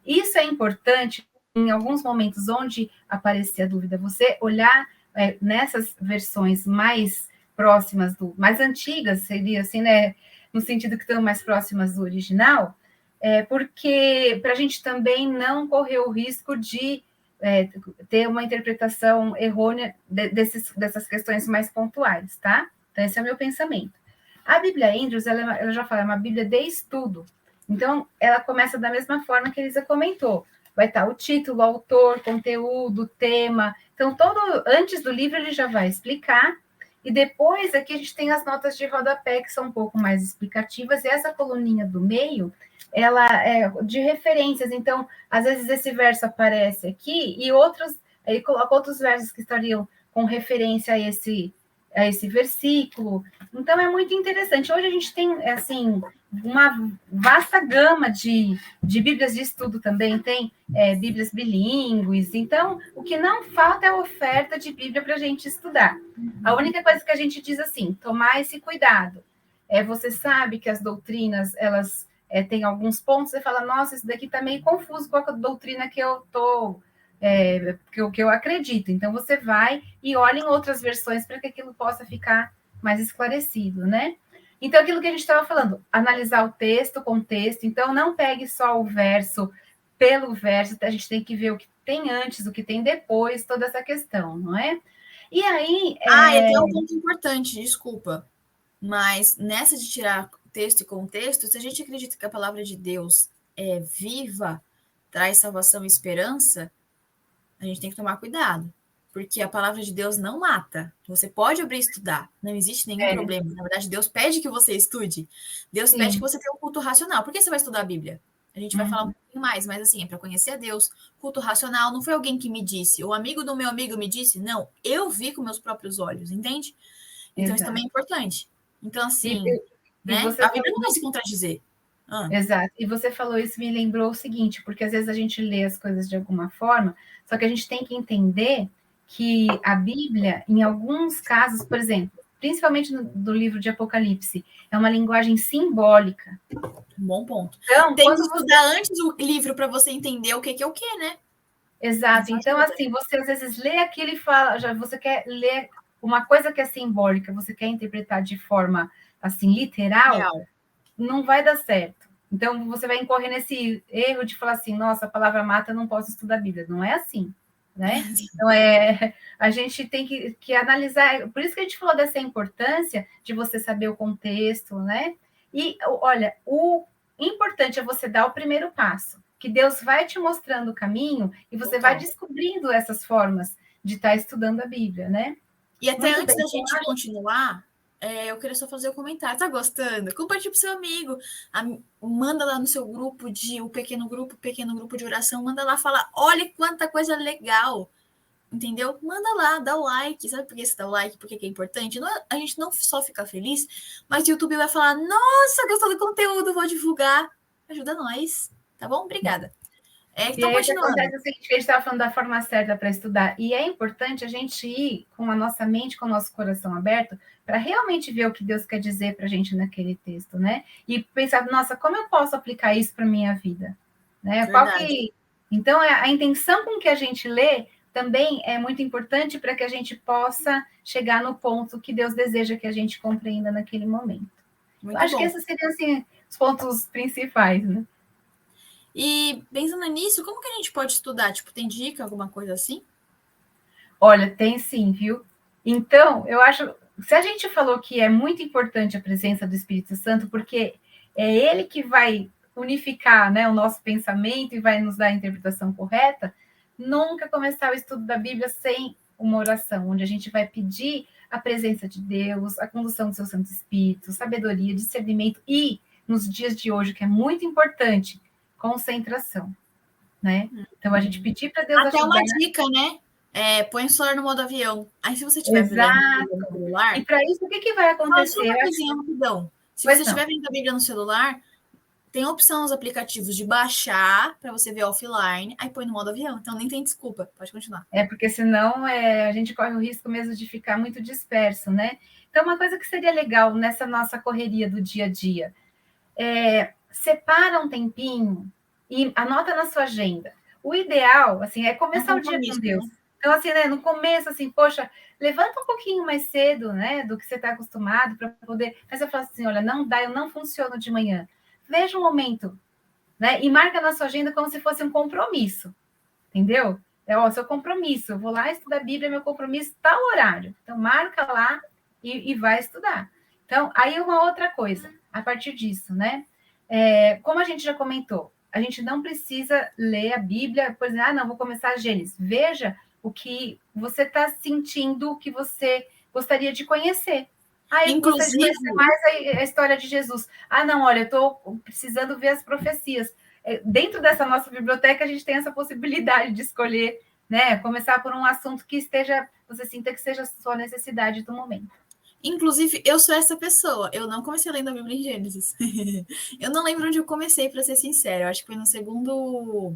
isso é importante em alguns momentos onde aparecer a dúvida, você olhar nessas versões mais próximas mais antigas, seria assim, né? No sentido que estão mais próximas do original, porque para a gente também não correr o risco de ter uma interpretação errônea dessas questões mais pontuais, tá? Então, esse é o meu pensamento. A Bíblia Andrews, ela já fala, é uma Bíblia de estudo. Então, ela começa da mesma forma que a Elisa comentou. Vai estar o título, o autor, conteúdo, tema. Então, antes do livro, ele já vai explicar. E depois, aqui a gente tem as notas de rodapé, que são um pouco mais explicativas. E essa coluninha do meio, ela é de referências. Então, às vezes esse verso aparece aqui e aí coloca outros versos que estariam com referência a esse versículo. Então, é muito interessante. Hoje a gente tem, assim, uma vasta gama de bíblias de estudo também, tem bíblias bilíngues. Então, o que não falta é oferta de bíblia para a gente estudar. A única coisa que a gente diz assim, tomar esse cuidado. Você sabe que as doutrinas, elas têm alguns pontos, você fala, nossa, isso daqui está meio confuso com a doutrina que eu estou... que eu acredito. Então, você vai e olha em outras versões para que aquilo possa ficar mais esclarecido, né? Então, aquilo que a gente estava falando, analisar o texto, o contexto. Então, não pegue só o verso pelo verso, a gente tem que ver o que tem antes, o que tem depois, toda essa questão, não é? E aí... E tem um ponto importante, desculpa, mas nessa de tirar texto e contexto, se a gente acredita que a palavra de Deus é viva, traz salvação e esperança, a gente tem que tomar cuidado, porque a palavra de Deus não mata. Você pode abrir e estudar, não existe nenhum problema. Na verdade, Deus pede que você estude. Deus pede que você tenha um culto racional. Por que você vai estudar a Bíblia? A gente vai falar um pouquinho mais, mas assim, é para conhecer a Deus. Culto racional não foi alguém que me disse, o amigo do meu amigo me disse, não, eu vi com meus próprios olhos, entende? Então, isso também é importante. Então, assim, né? A Bíblia não vai se contradizer. Exato. E você falou isso, me lembrou o seguinte, porque às vezes a gente lê as coisas de alguma forma, só que a gente tem que entender que a Bíblia, em alguns casos, por exemplo, principalmente do livro de Apocalipse, é uma linguagem simbólica. Bom ponto. Então, tem que estudar antes o livro para você entender o que é o que, né? Exato. Então, assim, você às vezes lê aquilo e fala, você quer ler uma coisa que é simbólica, você quer interpretar de forma, assim, literal, não vai dar certo. Então, você vai incorrer nesse erro de falar assim, nossa, a palavra mata, eu não posso estudar a Bíblia. Não é assim, né? Então, a gente tem que analisar. Por isso que a gente falou dessa importância de você saber o contexto, né? E, olha, o importante é você dar o primeiro passo, que Deus vai te mostrando o caminho e você vai descobrindo essas formas de estar estudando a Bíblia, né? E até antes da gente continuar, eu queria só fazer um comentário. Tá gostando? Compartilhe pro seu amigo. Manda lá no seu grupo o pequeno grupo de oração. Manda lá, fala, olha quanta coisa legal. Entendeu? Manda lá, dá o like. Sabe por que você dá o like? Porque é importante? A gente não só fica feliz, mas o YouTube vai falar, nossa, gostou do conteúdo, vou divulgar. Ajuda nós. Tá bom? Obrigada. Então, continuando. Acontece o seguinte, que a gente estava falando da forma certa para estudar, e é importante a gente ir com a nossa mente, com o nosso coração aberto, para realmente ver o que Deus quer dizer para a gente naquele texto, né? E pensar, nossa, como eu posso aplicar isso para a minha vida? Né? Então, a intenção com que a gente lê também é muito importante para que a gente possa chegar no ponto que Deus deseja que a gente compreenda naquele momento. Eu acho que esses seriam, assim, os pontos principais, né? E pensando nisso, como que a gente pode estudar? Tipo, tem dica, alguma coisa assim? Olha, tem sim, viu? Então, eu acho, se a gente falou que é muito importante a presença do Espírito Santo, porque é ele que vai unificar, né, o nosso pensamento e vai nos dar a interpretação correta, nunca começar o estudo da Bíblia sem uma oração, onde a gente vai pedir a presença de Deus, a condução do seu Santo Espírito, sabedoria, discernimento e, nos dias de hoje, que é muito importante, concentração, né? Então, a gente pedir para Deus até ajudar. Uma dica, né? Põe o celular no modo avião. Aí, se você estiver vendo no celular... E para isso, o que vai acontecer? Uma coisinha rapidão. Se você estiver vendo a Bíblia no celular, Tem opção nos aplicativos de baixar para você ver offline, aí põe no modo avião. Então nem tem desculpa. Pode continuar. Porque senão a gente corre o risco mesmo de ficar muito disperso, né? Então, uma coisa que seria legal nessa nossa correria do dia a dia, separa um tempinho e anota na sua agenda. O ideal, assim, é começar o dia com Deus. Né? Então, assim, né, no começo, assim, poxa, levanta um pouquinho mais cedo, né, do que você está acostumado para poder. Mas eu falo assim, olha, não dá, eu não funciono de manhã. Veja um momento, né, e marca na sua agenda como se fosse um compromisso, entendeu? Seu compromisso, eu vou lá estudar a Bíblia, meu compromisso, tal horário. Então, marca lá e vai estudar. Então, aí uma outra coisa, a partir disso, né? Como a gente já comentou, a gente não precisa ler a Bíblia, por exemplo, não, vou começar a Gênesis. Veja o que você está sentindo, o que você gostaria de conhecer. Eu gostaria de conhecer mais a história de Jesus. Não, olha, eu estou precisando ver as profecias. Dentro dessa nossa biblioteca, a gente tem essa possibilidade de escolher, né? Começar por um assunto que você sinta que seja a sua necessidade do momento. Inclusive, eu sou essa pessoa. Eu não comecei lendo a Bíblia em Gênesis. Eu não lembro onde eu comecei, para ser sincero. Eu acho que foi no segundo.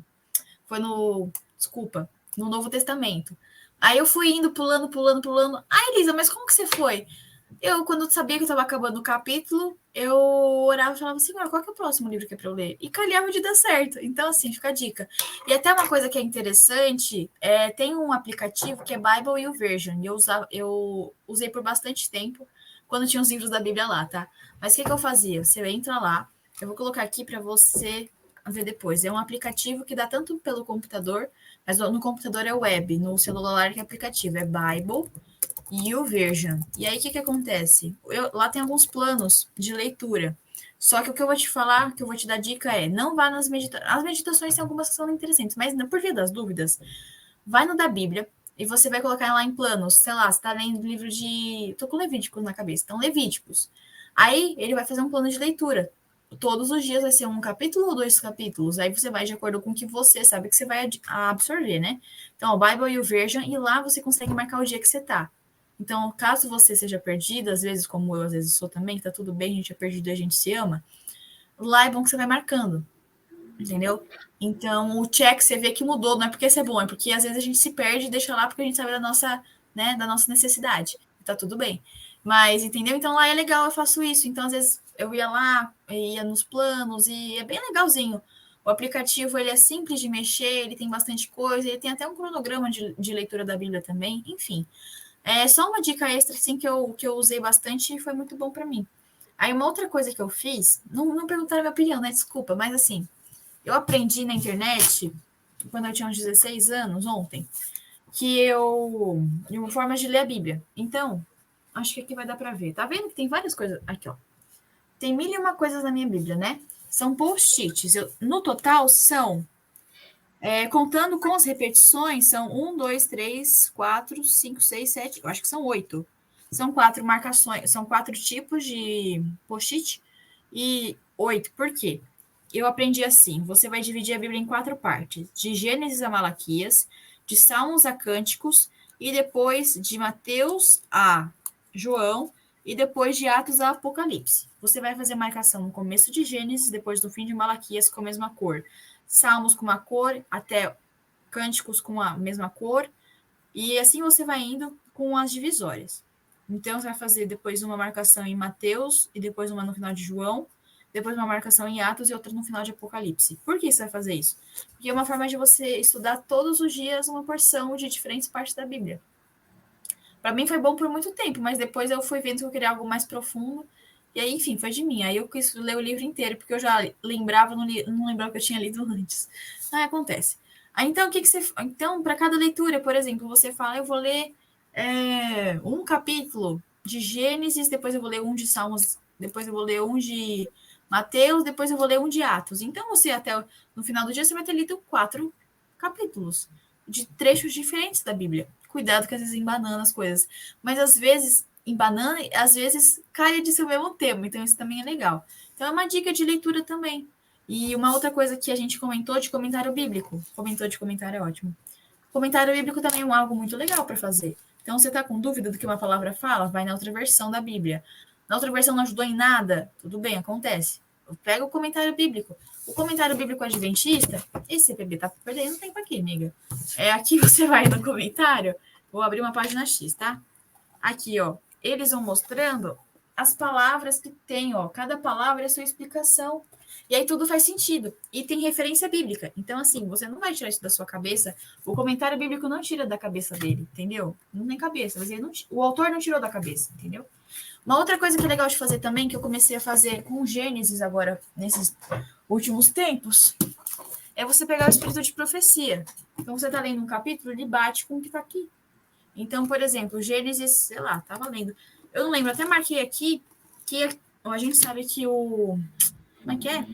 Foi no. Desculpa, no Novo Testamento. Aí eu fui indo, pulando, pulando, pulando. Elisa, mas como que você foi? Eu, quando sabia que eu estava acabando o capítulo, eu orava e falava, Senhor, qual que é o próximo livro que é para eu ler? E calhava de dar certo. Então, assim, fica a dica. E até uma coisa que é interessante, tem um aplicativo que é Bible YouVersion. E eu usei por bastante tempo, quando tinha os livros da Bíblia lá, tá? Mas o que eu fazia? Você entra lá, eu vou colocar aqui para você ver depois. É um aplicativo que dá tanto pelo computador, mas no computador é web, no celular que é aplicativo, é Bible YouVersion. E aí, o que acontece? Lá tem alguns planos de leitura. Só que o que eu vou te falar, que eu vou te dar dica não vá nas meditações. As meditações tem algumas que são interessantes, mas por via das dúvidas, vai no da Bíblia e você vai colocar lá em planos. Sei lá, você tá lendo livro de. Tô com Levíticos na cabeça, então Levíticos. Aí ele vai fazer um plano de leitura. Todos os dias vai ser um capítulo ou 2 capítulos. Aí você vai de acordo com o que você sabe que você vai absorver, né? Então, o Bible YouVersion, e lá você consegue marcar o dia que você tá. Então, caso você seja perdido, às vezes, como eu às vezes sou também, que tá tudo bem, a gente é perdido e a gente se ama, lá é bom que você vai marcando, entendeu? Então, o check você vê que mudou, não é porque isso é bom, é porque às vezes a gente se perde e deixa lá porque a gente sabe da nossa, né, da nossa necessidade. Tá tudo bem. Mas, entendeu? Então, lá é legal, eu faço isso. Então, às vezes, eu ia lá, ia nos planos e é bem legalzinho. O aplicativo, ele é simples de mexer, ele tem bastante coisa, ele tem até um cronograma de leitura da Bíblia também, enfim. É só uma dica extra, assim, que eu usei bastante e foi muito bom para mim. Aí, uma outra coisa que eu fiz, não perguntaram a minha opinião, né? Desculpa, mas assim, eu aprendi na internet, quando eu tinha uns 16 anos, ontem, de uma forma de ler a Bíblia. Então, acho que aqui vai dar para ver. Tá vendo que tem várias coisas? Aqui, ó. Tem 1001 coisas na minha Bíblia, né? São post-its. No total, são contando com as repetições, são 1, 2, 3, 4, 5, 6, 7, eu acho que são 8. São 4 marcações, são 4 tipos de post-it e 8. Por quê? Eu aprendi assim: você vai dividir a Bíblia em 4 partes, de Gênesis a Malaquias, de Salmos a Cânticos, e depois de Mateus a João, e depois de Atos a Apocalipse. Você vai fazer marcação no começo de Gênesis, depois do fim de Malaquias com a mesma cor. Salmos com uma cor, até cânticos com a mesma cor, e assim você vai indo com as divisórias. Então, você vai fazer depois uma marcação em Mateus, e depois uma no final de João, depois uma marcação em Atos e outra no final de Apocalipse. Por que você vai fazer isso? Porque é uma forma de você estudar todos os dias uma porção de diferentes partes da Bíblia. Para mim foi bom por muito tempo, mas depois eu fui vendo que eu queria algo mais profundo, e aí, enfim, foi de mim. Aí eu quis ler o livro inteiro, porque eu já lembrava, não lembrava que eu tinha lido antes. Aí acontece. Aí, então, o que você. Então, para cada leitura, por exemplo, você fala, eu vou ler um capítulo de Gênesis, depois eu vou ler um de Salmos, depois eu vou ler um de Mateus, depois eu vou ler um de Atos. Então, você até no final do dia, você vai ter lido 4 capítulos de trechos diferentes da Bíblia. Cuidado que às vezes embanana as coisas. Mas às vezes embanana, às vezes cai de ser o mesmo tema. Então isso também é legal. Então é uma dica de leitura também. E uma outra coisa que a gente comentou de comentário bíblico. Comentou de comentário é ótimo. Comentário bíblico também é algo muito legal para fazer. Então, você está com dúvida do que uma palavra fala? Vai na outra versão da Bíblia. Na outra versão não ajudou em nada? Tudo bem, acontece. Pega o comentário bíblico. O comentário bíblico adventista, esse CPB tá perdendo tempo aqui, amiga. Aqui você vai no comentário, vou abrir uma página X, tá? Aqui, ó, eles vão mostrando as palavras que tem, ó, cada palavra é sua explicação. E aí tudo faz sentido. E tem referência bíblica. Então, assim, você não vai tirar isso da sua cabeça. O comentário bíblico não tira da cabeça dele, entendeu? Não tem cabeça, mas o autor não tirou da cabeça, entendeu? Uma outra coisa que é legal de fazer também, que eu comecei a fazer com Gênesis agora, nesses últimos tempos, é você pegar o espírito de profecia. Então, você está lendo um capítulo, ele bate com o que está aqui. Então, por exemplo, Gênesis, sei lá, estava lendo. Eu não lembro, até marquei aqui que a gente sabe que o... Como é que é?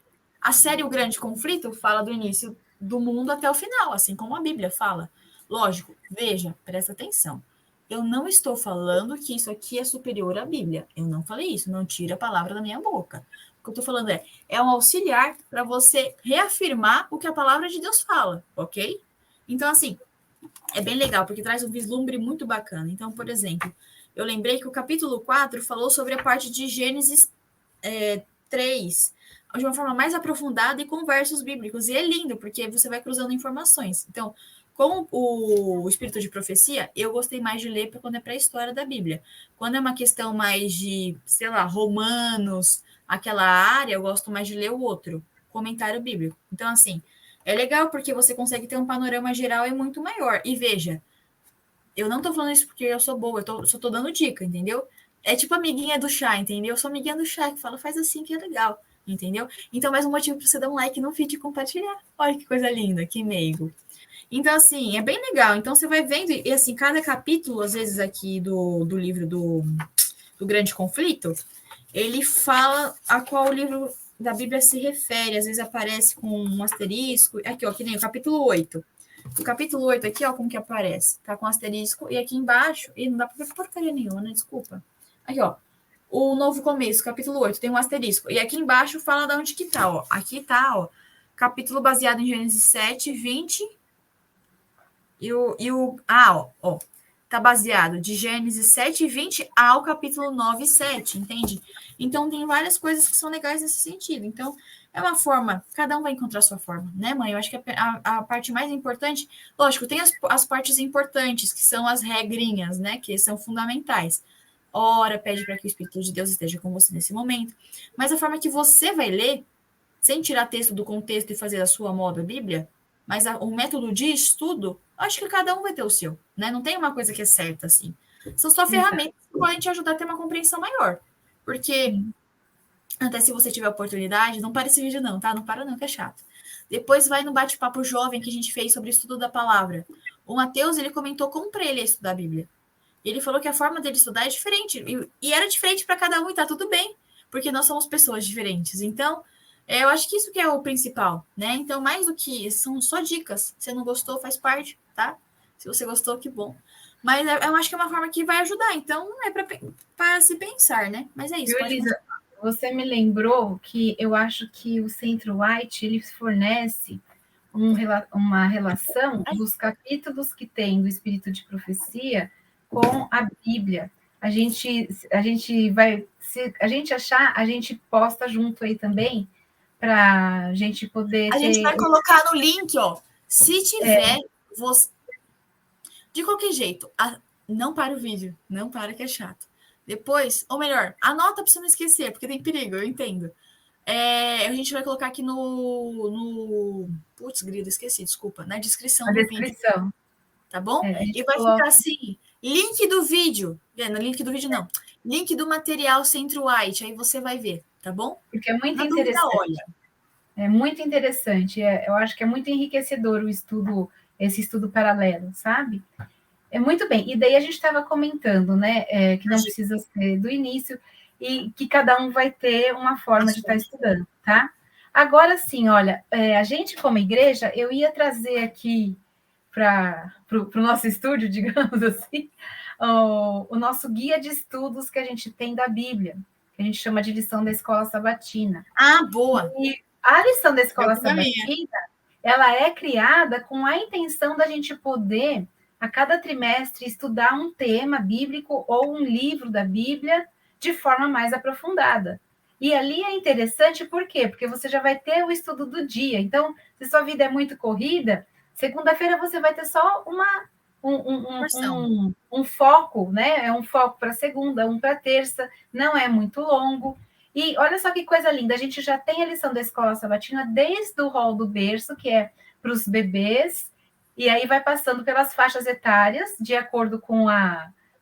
A série O Grande Conflito fala do início do mundo até o final, assim como a Bíblia fala. Lógico, veja, presta atenção. Eu não estou falando que isso aqui é superior à Bíblia. Eu não falei isso, não tira a palavra da minha boca. O que eu estou falando é um auxiliar para você reafirmar o que a palavra de Deus fala, ok? Então, assim, é bem legal, porque traz um vislumbre muito bacana. Então, por exemplo, eu lembrei que o capítulo 4 falou sobre a parte de Gênesis 3, de uma forma mais aprofundada e com versos bíblicos. E é lindo, porque você vai cruzando informações. Então, com o espírito de profecia, eu gostei mais de ler para quando é para a história da Bíblia. Quando é uma questão mais de, sei lá, Romanos, aquela área, eu gosto mais de ler o outro, comentário bíblico. Então, assim, é legal porque você consegue ter um panorama geral e muito maior. E veja, eu não tô falando isso porque eu sou boa, só tô dando dica, entendeu? É tipo amiguinha do chá, entendeu? Eu sou amiguinha do chá que fala, faz assim que é legal, entendeu? Então, mais um motivo para você dar um like no vídeo e compartilhar. Olha que coisa linda, que meigo. Então, assim, é bem legal. Então, você vai vendo, e assim, cada capítulo, às vezes, aqui do livro do Grande Conflito, ele fala a qual livro da Bíblia se refere. Às vezes aparece com um asterisco. Aqui, ó, que nem o capítulo 8. O capítulo 8 aqui, ó, como que aparece? Tá com asterisco. E aqui embaixo, e não dá pra ver porcaria nenhuma, né? Desculpa. Aqui, ó. O novo começo, capítulo 8, tem um asterisco. E aqui embaixo fala de onde que tá, ó. Aqui tá, ó. Capítulo baseado em Gênesis 7, 20. Ó. Tá baseado de Gênesis 7, 20 ao capítulo 9, 7, entende? Então, tem várias coisas que são legais nesse sentido. Então, é uma forma, cada um vai encontrar a sua forma, né, mãe? Eu acho que a parte mais importante, lógico, tem as partes importantes, que são as regrinhas, né, que são fundamentais. Ora, pede para que o Espírito de Deus esteja com você nesse momento. Mas a forma que você vai ler, sem tirar texto do contexto e fazer a sua moda a Bíblia, mas o método de estudo, acho que cada um vai ter o seu, né? Não tem uma coisa que é certa, assim. São só ferramentas que podem te ajudar a ter uma compreensão maior. Porque, até se você tiver oportunidade, não para esse vídeo não, tá? Não para não, que é chato. Depois vai no bate-papo jovem que a gente fez sobre o estudo da palavra. O Matheus, ele comentou como para ele estudar a Bíblia. Ele falou que a forma dele estudar é diferente. E era diferente para cada um e tá tudo bem. Porque nós somos pessoas diferentes. Então, eu acho que isso que é o principal, né? Então, mais do que são só dicas. Se você não gostou, faz parte, tá? Se você gostou, que bom. Mas eu acho que é uma forma que vai ajudar. Então, é para se pensar, né? Mas é isso. Viu, Elisa? Você me lembrou que eu acho que o Centro White ele fornece uma relação dos capítulos que tem do Espírito de Profecia com a Bíblia. A gente vai, se a gente achar, a gente posta junto aí também, para a gente poder A gente vai colocar no link, ó. Se tiver, você... De qualquer jeito, não para o vídeo. Não para que é chato. Depois, ou melhor, anota para você não esquecer, porque tem perigo, eu entendo. A gente vai colocar aqui Putz, grilo, esqueci, desculpa. Na descrição do vídeo. Tá bom? E vai ficar assim, link do vídeo. Não, link do vídeo não. Link do material Centro White, aí você vai ver, tá bom? Porque é muito interessante. Olha. É muito interessante. Eu acho que é muito enriquecedor esse estudo paralelo, sabe? É muito bem. E daí a gente estava comentando, né? Que não precisa ser do início e que cada um vai ter uma forma de estar estudando, tá? Agora sim, olha, a gente como igreja, eu ia trazer aqui para o nosso estúdio, digamos assim, o nosso guia de estudos que a gente tem da Bíblia, que a gente chama de lição da Escola Sabatina. Ah, boa! E a lição da Escola Sabatina, ela é criada com a intenção da gente poder, a cada trimestre, estudar um tema bíblico ou um livro da Bíblia de forma mais aprofundada. E ali é interessante, por quê? Porque você já vai ter o estudo do dia. Então, se sua vida é muito corrida, segunda-feira você vai ter só Porção. um foco, né? É um foco para segunda, um para terça, não é muito longo. E olha só que coisa linda, a gente já tem a lição da escola sabatina desde o rol do berço, que é para os bebês, e aí vai passando pelas faixas etárias, de acordo com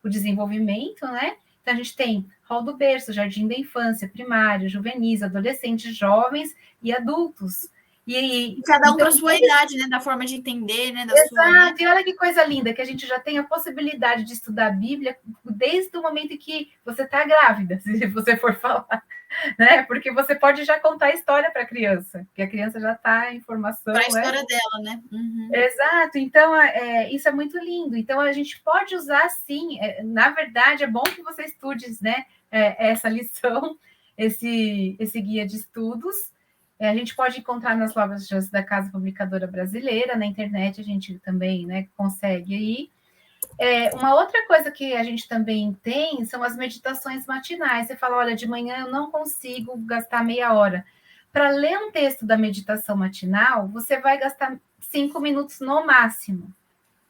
o desenvolvimento, né? Então, a gente tem rol do berço, jardim da infância, primário, juvenis, adolescentes, jovens e adultos. E cada um Então, para a sua idade, né? Da forma de entender, né? Da sua, né? exato, e olha que coisa linda, que a gente já tem a possibilidade de estudar a Bíblia desde o momento em que você está grávida, se você for falar, né? Porque você pode já contar a história para a criança, porque a criança já está em formação, Para a né? história dela, né? Uhum. Exato, então isso é muito lindo. Então a gente pode usar sim. Na verdade, é bom que você estude, né, essa lição, esse guia de estudos. A gente pode encontrar nas lojas da Casa Publicadora Brasileira, na internet a gente também, né, consegue aí. Uma outra coisa que a gente também tem são as meditações matinais. Você fala, olha, de manhã eu não consigo gastar meia hora. Para ler um texto da meditação matinal, você vai gastar 5 minutos no máximo,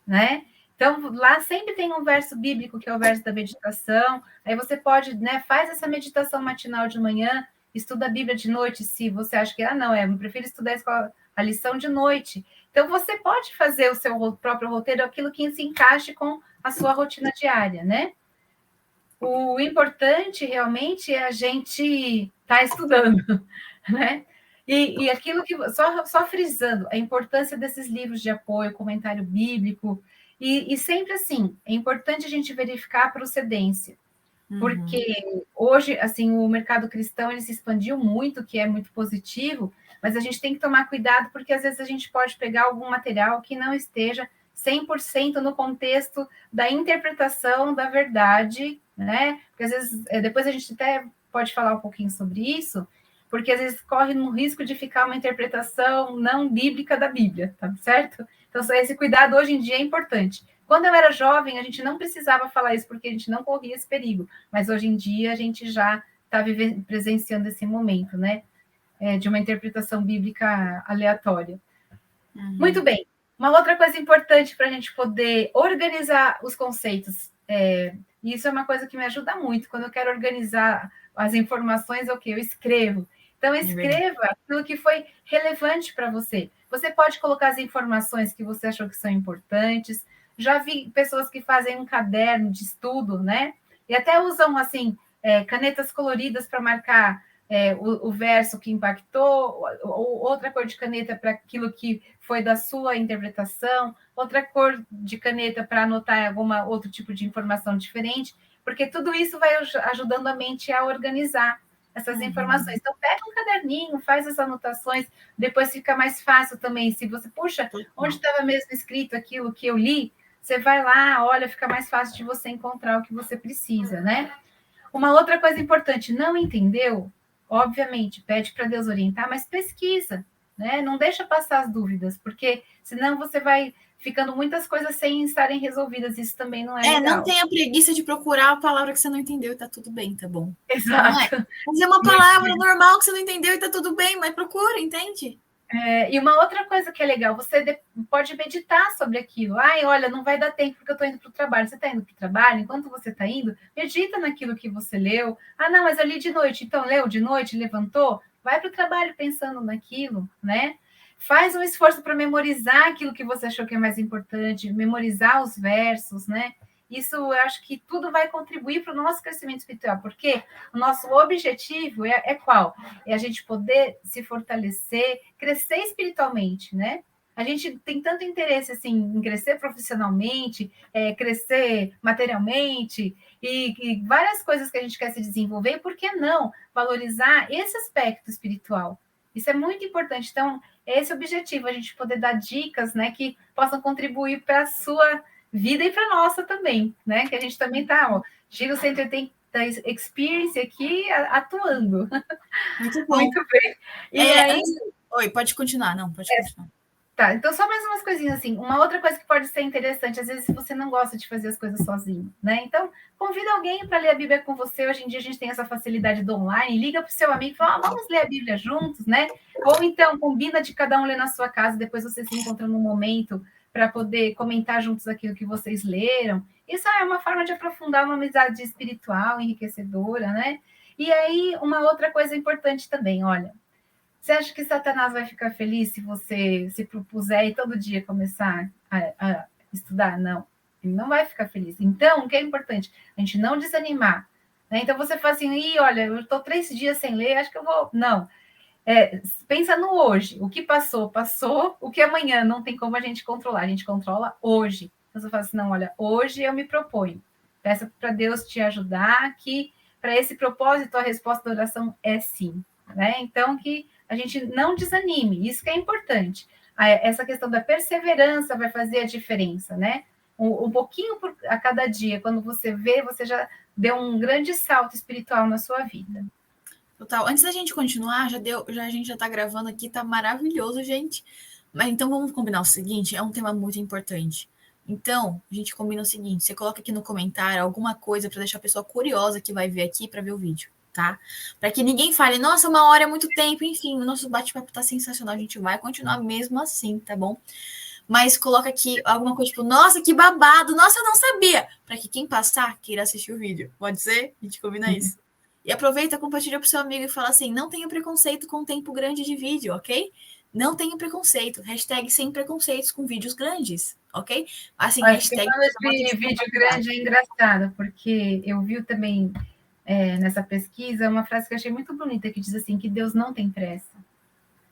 né? Então, lá sempre tem um verso bíblico, que é o verso da meditação. Aí você pode, né, faz essa meditação matinal de manhã, estuda a Bíblia de noite, se você acha que, não, eu prefiro estudar a lição de noite. Então, você pode fazer o seu próprio roteiro, aquilo que se encaixe com a sua rotina diária, né? O importante realmente é a gente estar estudando, né? E aquilo que só frisando a importância desses livros de apoio, comentário bíblico, e sempre assim, é importante a gente verificar a procedência, porque hoje assim o mercado cristão ele se expandiu muito, que é muito positivo, mas a gente tem que tomar cuidado porque às vezes a gente pode pegar algum material que não esteja 100% no contexto da interpretação da verdade, né? Porque às vezes depois a gente até pode falar um pouquinho sobre isso, porque às vezes corre no risco de ficar uma interpretação não bíblica da Bíblia, tá certo? Então, esse cuidado hoje em dia é importante. Quando eu era jovem, a gente não precisava falar isso, porque a gente não corria esse perigo, mas hoje em dia a gente já está presenciando esse momento, né? De uma interpretação bíblica aleatória. Muito bem. Uma outra coisa importante para a gente poder organizar os conceitos, isso é uma coisa que me ajuda muito. Quando eu quero organizar as informações, eu escrevo. Então, escreva aquilo que foi relevante para você. Você pode colocar as informações que você achou que são importantes. Já vi pessoas que fazem um caderno de estudo, né? E até usam, assim, canetas coloridas para marcar o verso que impactou, ou outra cor de caneta para aquilo que foi da sua interpretação, outra cor de caneta para anotar algum outro tipo de informação diferente, porque tudo isso vai ajudando a mente a organizar essas informações. Então, pega um caderninho, faz as anotações, depois fica mais fácil também. Se você, puxa, onde estava mesmo escrito aquilo que eu li, você vai lá, olha, fica mais fácil de você encontrar o que você precisa, né? Uma outra coisa importante, não entendeu? Obviamente, pede para Deus orientar, mas pesquisa, né? Não deixa passar as dúvidas, porque senão você vai ficando muitas coisas sem estarem resolvidas. Isso também não é legal. Não tenha preguiça de procurar a palavra que você não entendeu e tá tudo bem, tá bom? Exato. Não é? Mas é uma palavra normal que você não entendeu e tá tudo bem, mas procura, entende? E uma outra coisa que é legal, você pode meditar sobre aquilo. Ai, olha, não vai dar tempo porque eu estou indo para o trabalho. Você está indo para o trabalho? Enquanto você está indo, medita naquilo que você leu. Ah, não, mas eu li de noite. Então, leu de noite, levantou? Vai para o trabalho pensando naquilo, né? Faz um esforço para memorizar aquilo que você achou que é mais importante, memorizar os versos, né? Isso eu acho que tudo vai contribuir para o nosso crescimento espiritual, porque o nosso objetivo é qual? É a gente poder se fortalecer, crescer espiritualmente, né? A gente tem tanto interesse assim em crescer profissionalmente, crescer materialmente e várias coisas que a gente quer se desenvolver, por que não valorizar esse aspecto espiritual? Isso é muito importante. Então, esse é o objetivo, a gente poder dar dicas, né, que possam contribuir para a sua vida e para a nossa também, né? Que a gente também está, Giro 180 Experience aqui atuando. Muito bom. Muito bem. E aí... Oi, pode continuar. Não, pode continuar. Tá, então só mais umas coisinhas assim. Uma outra coisa que pode ser interessante, às vezes você não gosta de fazer as coisas sozinho, né? Então, convida alguém para ler a Bíblia com você. Hoje em dia a gente tem essa facilidade do online, liga para o seu amigo e fala, vamos ler a Bíblia juntos, né? Ou então, combina de cada um ler na sua casa, depois você se encontra num momento para poder comentar juntos aquilo que vocês leram. Isso é uma forma de aprofundar uma amizade espiritual, enriquecedora, né? E aí, uma outra coisa importante também, olha, você acha que Satanás vai ficar feliz se você se propuser e todo dia começar a estudar? Não, ele não vai ficar feliz. Então, o que é importante? A gente não desanimar. Né? Então, você fala assim, olha, eu estou 3 dias sem ler, acho que eu vou... Não, pensa no hoje. O que passou, passou. O que amanhã não tem como a gente controlar. A gente controla hoje. Então, você fala assim, não, olha, hoje eu me proponho. Peça para Deus te ajudar, que para esse propósito a resposta da oração é sim. Né? Então, que a gente não desanime, isso que é importante. Essa questão da perseverança vai fazer a diferença, né? Um pouquinho a cada dia, quando você vê, você já deu um grande salto espiritual na sua vida. Total. Antes da gente continuar, a gente já tá gravando aqui, tá maravilhoso, gente. Mas então vamos combinar o seguinte, é um tema muito importante. Então, a gente combina o seguinte, você coloca aqui no comentário alguma coisa para deixar a pessoa curiosa que vai ver aqui para ver o vídeo. Tá? Para que ninguém fale, nossa, 1 hora é muito tempo, enfim, o nosso bate-papo tá sensacional, a gente vai continuar mesmo assim, tá bom? Mas coloca aqui alguma coisa tipo, nossa, que babado, nossa, eu não sabia, para que quem passar queira assistir o vídeo, pode ser? A gente combina isso. E aproveita, compartilha pro seu amigo e fala assim, não tenha preconceito com tempo grande de vídeo, ok? Não tenha preconceito, hashtag sem preconceitos com vídeos grandes, ok? Assim, hashtag... Esse vídeo grande é engraçado, porque eu vi também nessa pesquisa, uma frase que eu achei muito bonita, que diz assim, que Deus não tem pressa.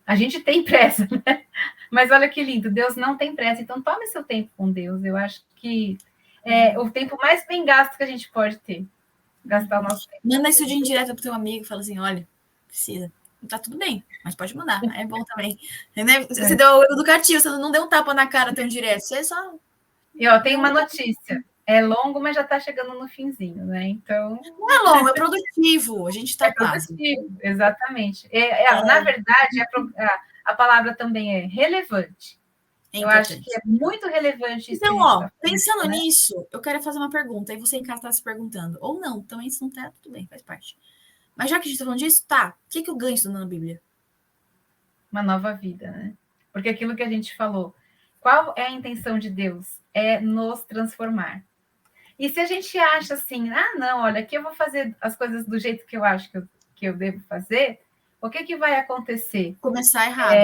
A gente tem pressa, né? Mas olha que lindo, Deus não tem pressa. Então, tome seu tempo com Deus. Eu acho que é o tempo mais bem gasto que a gente pode ter. Gastar o nosso tempo. Manda isso de indireto pro teu amigo, fala assim, olha, precisa. Tá tudo bem, mas pode mandar, é bom também. Você deu o educativo, você não deu um tapa na cara tão direto, você só... E tem uma notícia. É longo, mas já está chegando no finzinho, né? Então. Não é longo, é produtivo. A gente está quase. Exatamente. Na verdade, a palavra também é relevante. Eu acho que é muito relevante isso. Então, pensando nisso, eu quero fazer uma pergunta. Aí você em casa está se perguntando. Ou não, também se não tá, tudo bem, faz parte. Mas já que a gente está falando disso, tá. O que eu ganho estudando a Bíblia? Uma nova vida, né? Porque aquilo que a gente falou, qual é a intenção de Deus? É nos transformar. E se a gente acha assim, não, olha, aqui eu vou fazer as coisas do jeito que eu acho que eu devo fazer, o que vai acontecer? Começar errado.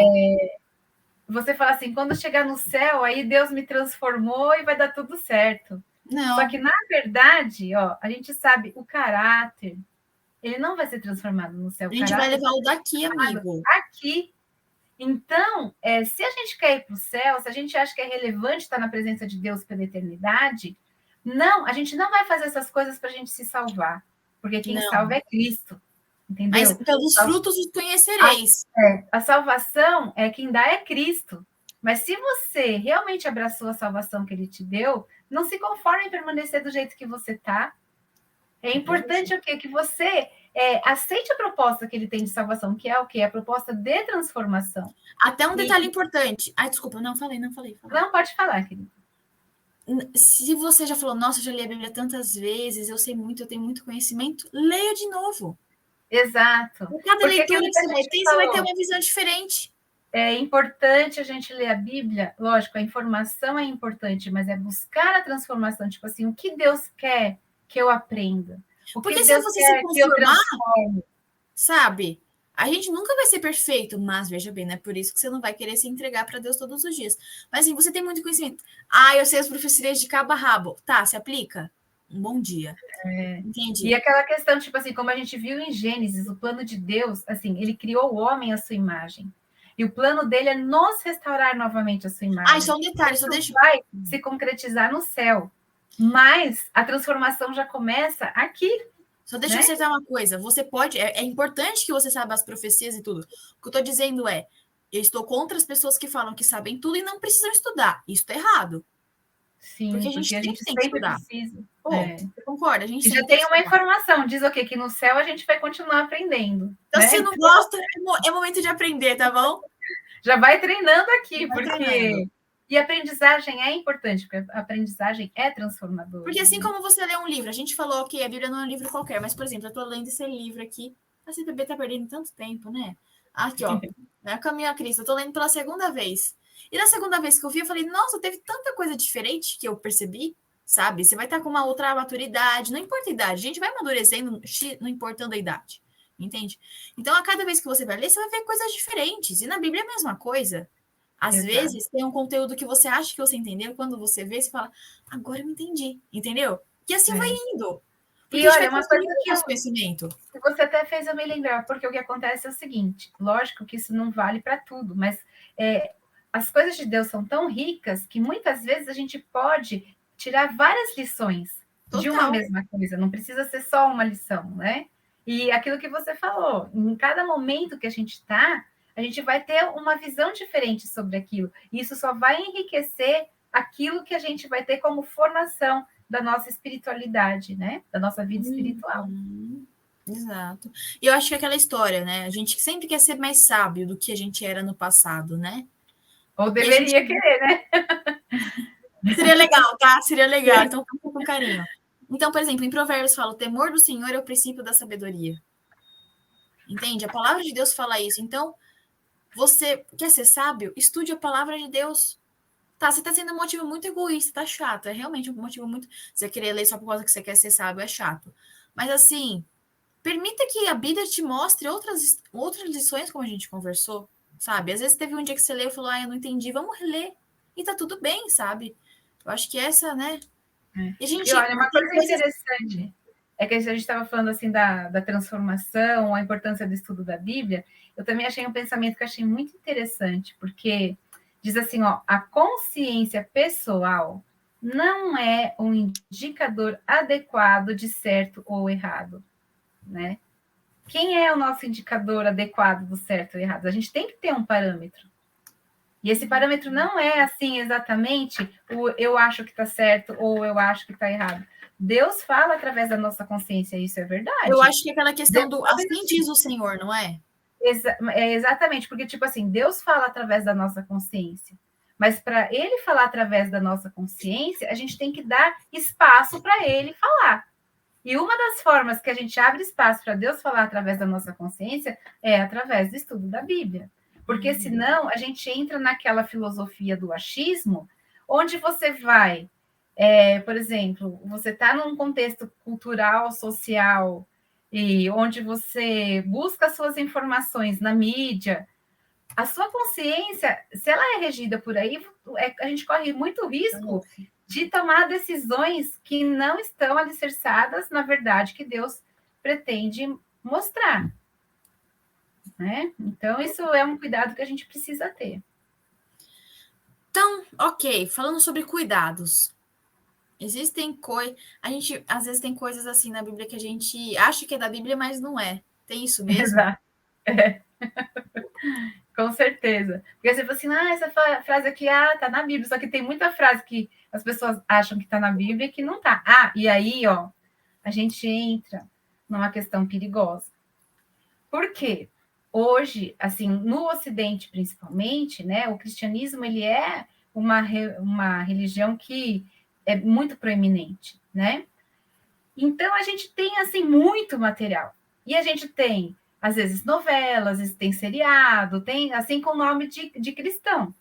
Você fala assim, quando chegar no céu, aí Deus me transformou e vai dar tudo certo. Não. Só que, na verdade, a gente sabe o caráter, ele não vai ser transformado no céu. A gente vai levar o daqui, amigo. Aqui. Então, se a gente quer ir para o céu, se a gente acha que é relevante estar na presença de Deus pela eternidade, não, a gente não vai fazer essas coisas para a gente se salvar, porque quem salva é Cristo, entendeu? Mas pelos frutos os conhecereis. A salvação quem dá é Cristo, mas se você realmente abraçou a salvação que Ele te deu, não se conforme em permanecer do jeito que você está. É importante o quê? Que você aceite a proposta que Ele tem de salvação, que é o quê? A proposta de transformação. Até um detalhe importante. Ai, desculpa, não falei. Não, pode falar, querido. Se você já falou, nossa, eu já li a Bíblia tantas vezes, eu sei muito, eu tenho muito conhecimento, leia de novo. Exato. Cada leitura que você vai ter, você vai ter uma visão diferente. É importante a gente ler a Bíblia, lógico, a informação é importante, mas é buscar a transformação, tipo assim, o que Deus quer que eu aprenda? Porque se você se conformar, sabe, a gente nunca vai ser perfeito, mas veja bem, não é por isso que você não vai querer se entregar para Deus todos os dias. Mas assim, você tem muito conhecimento. Eu sei as profecias de cabo a rabo. Tá, se aplica? Um bom dia. Entendi. E aquela questão, tipo assim, como a gente viu em Gênesis, o plano de Deus, assim, ele criou o homem à sua imagem. E o plano dele é nos restaurar novamente a sua imagem. Só um detalhe, só deixa... vai se concretizar no céu. Mas a transformação já começa aqui. Só deixa eu acertar uma coisa. Você pode... É importante que você saiba as profecias e tudo. O que eu estou dizendo eu estou contra as pessoas que falam que sabem tudo e não precisam estudar. Isso é errado. Sim, porque a gente tem que estudar. Precisa. Você concorda? A gente já tem uma informação. Diz o quê? Que no céu a gente vai continuar aprendendo. Então, se você não gosta, é momento de aprender, tá bom? Já vai treinando aqui, Vai porque... treinando. E aprendizagem é importante, porque a aprendizagem é transformadora. Porque assim né? como você lê um livro, a gente falou que a Bíblia não é um livro qualquer, mas, por exemplo, eu tô lendo esse livro aqui, a CPB tá perdendo tanto tempo, né? Aqui, ó, é o Caminho a Cristo, eu tô lendo pela segunda vez. E na segunda vez que eu vi, eu falei, nossa, teve tanta coisa diferente que eu percebi, sabe? Você vai estar com uma outra maturidade, não importa a idade, a gente vai amadurecendo, não importando a idade, entende? Então, a cada vez que você vai ler, você vai ver coisas diferentes. E na Bíblia é a mesma coisa. Às Exato. vezes tem um conteúdo que você acha que você entendeu, e quando você vê, você fala, agora eu entendi, entendeu? E assim vai É. indo. Porque E a gente vai olha, uma coisa construindo o nosso conhecimento. que você até fez eu me lembrar, porque o que acontece é o seguinte: lógico que isso não vale para tudo, mas as coisas de Deus são tão ricas que muitas vezes a gente pode tirar várias lições de uma Total. mesma coisa, não precisa ser só uma lição, né? E aquilo que você falou, em cada momento que a gente está, a gente vai ter uma visão diferente sobre aquilo. E isso só vai enriquecer aquilo que a gente vai ter como formação da nossa espiritualidade, né? Da nossa vida espiritual. Exato. E eu acho que é aquela história, né? A gente sempre quer ser mais sábio do que a gente era no passado, né? Ou E a gente. deveria querer, né? Seria legal, tá? Seria legal. Então, fica com carinho. Então, por exemplo, em Provérbios fala: o temor do Senhor é o princípio da sabedoria. Entende? A palavra de Deus fala isso. Então, você quer ser sábio? Estude a palavra de Deus. Tá, você tá sendo um motivo muito egoísta, tá chato. É realmente um motivo muito. Você querer ler só por causa que você quer ser sábio é chato. Mas assim, permita que a Bíblia te mostre outras lições, como a gente conversou, sabe? Às vezes teve um dia que você leu e falou, eu não entendi, vamos reler. E tá tudo bem, sabe? Eu acho que essa, né? E a E gente olha, uma tem coisa coisas. interessante é que a gente estava falando assim da transformação, a importância do estudo da Bíblia. Eu também achei um pensamento que eu achei muito interessante, porque diz assim, ó, a consciência pessoal não é um indicador adequado de certo ou errado, né? Quem é o nosso indicador adequado do certo ou errado? A gente tem que ter um parâmetro. E esse parâmetro não é assim exatamente o eu acho que está certo ou eu acho que está errado. Deus fala através da nossa consciência, isso é Eu verdade. acho que é aquela questão Deus do fala assim assim, diz o Senhor, não é? exatamente, porque, tipo assim, Deus fala através da nossa consciência. Mas para ele falar através da nossa consciência, a gente tem que dar espaço para ele falar. E uma das formas que a gente abre espaço para Deus falar através da nossa consciência é através do estudo da Bíblia. Porque senão a gente entra naquela filosofia do achismo, onde você vai, por exemplo, você está num contexto cultural, social, e onde você busca suas informações na mídia, a sua consciência, se ela é regida por aí, a gente corre muito risco de tomar decisões que não estão alicerçadas na verdade que Deus pretende mostrar. Né? Então, isso é um cuidado que a gente precisa ter. Então, ok, falando sobre cuidados. Existem coisas. A gente, às vezes, tem coisas assim na Bíblia que a gente acha que é da Bíblia, mas não é. Tem isso mesmo? Exato. É, com certeza. Porque você fala assim, essa frase aqui, tá na Bíblia, só que tem muita frase que as pessoas acham que está na Bíblia e que não está. E aí, ó, a gente entra numa questão perigosa. Por quê? Hoje, assim, no Ocidente principalmente, né, o cristianismo ele é uma religião que é muito proeminente, né? Então a gente tem assim muito material. E a gente tem, às vezes, novelas, às vezes tem seriado, tem assim com nome de cristão.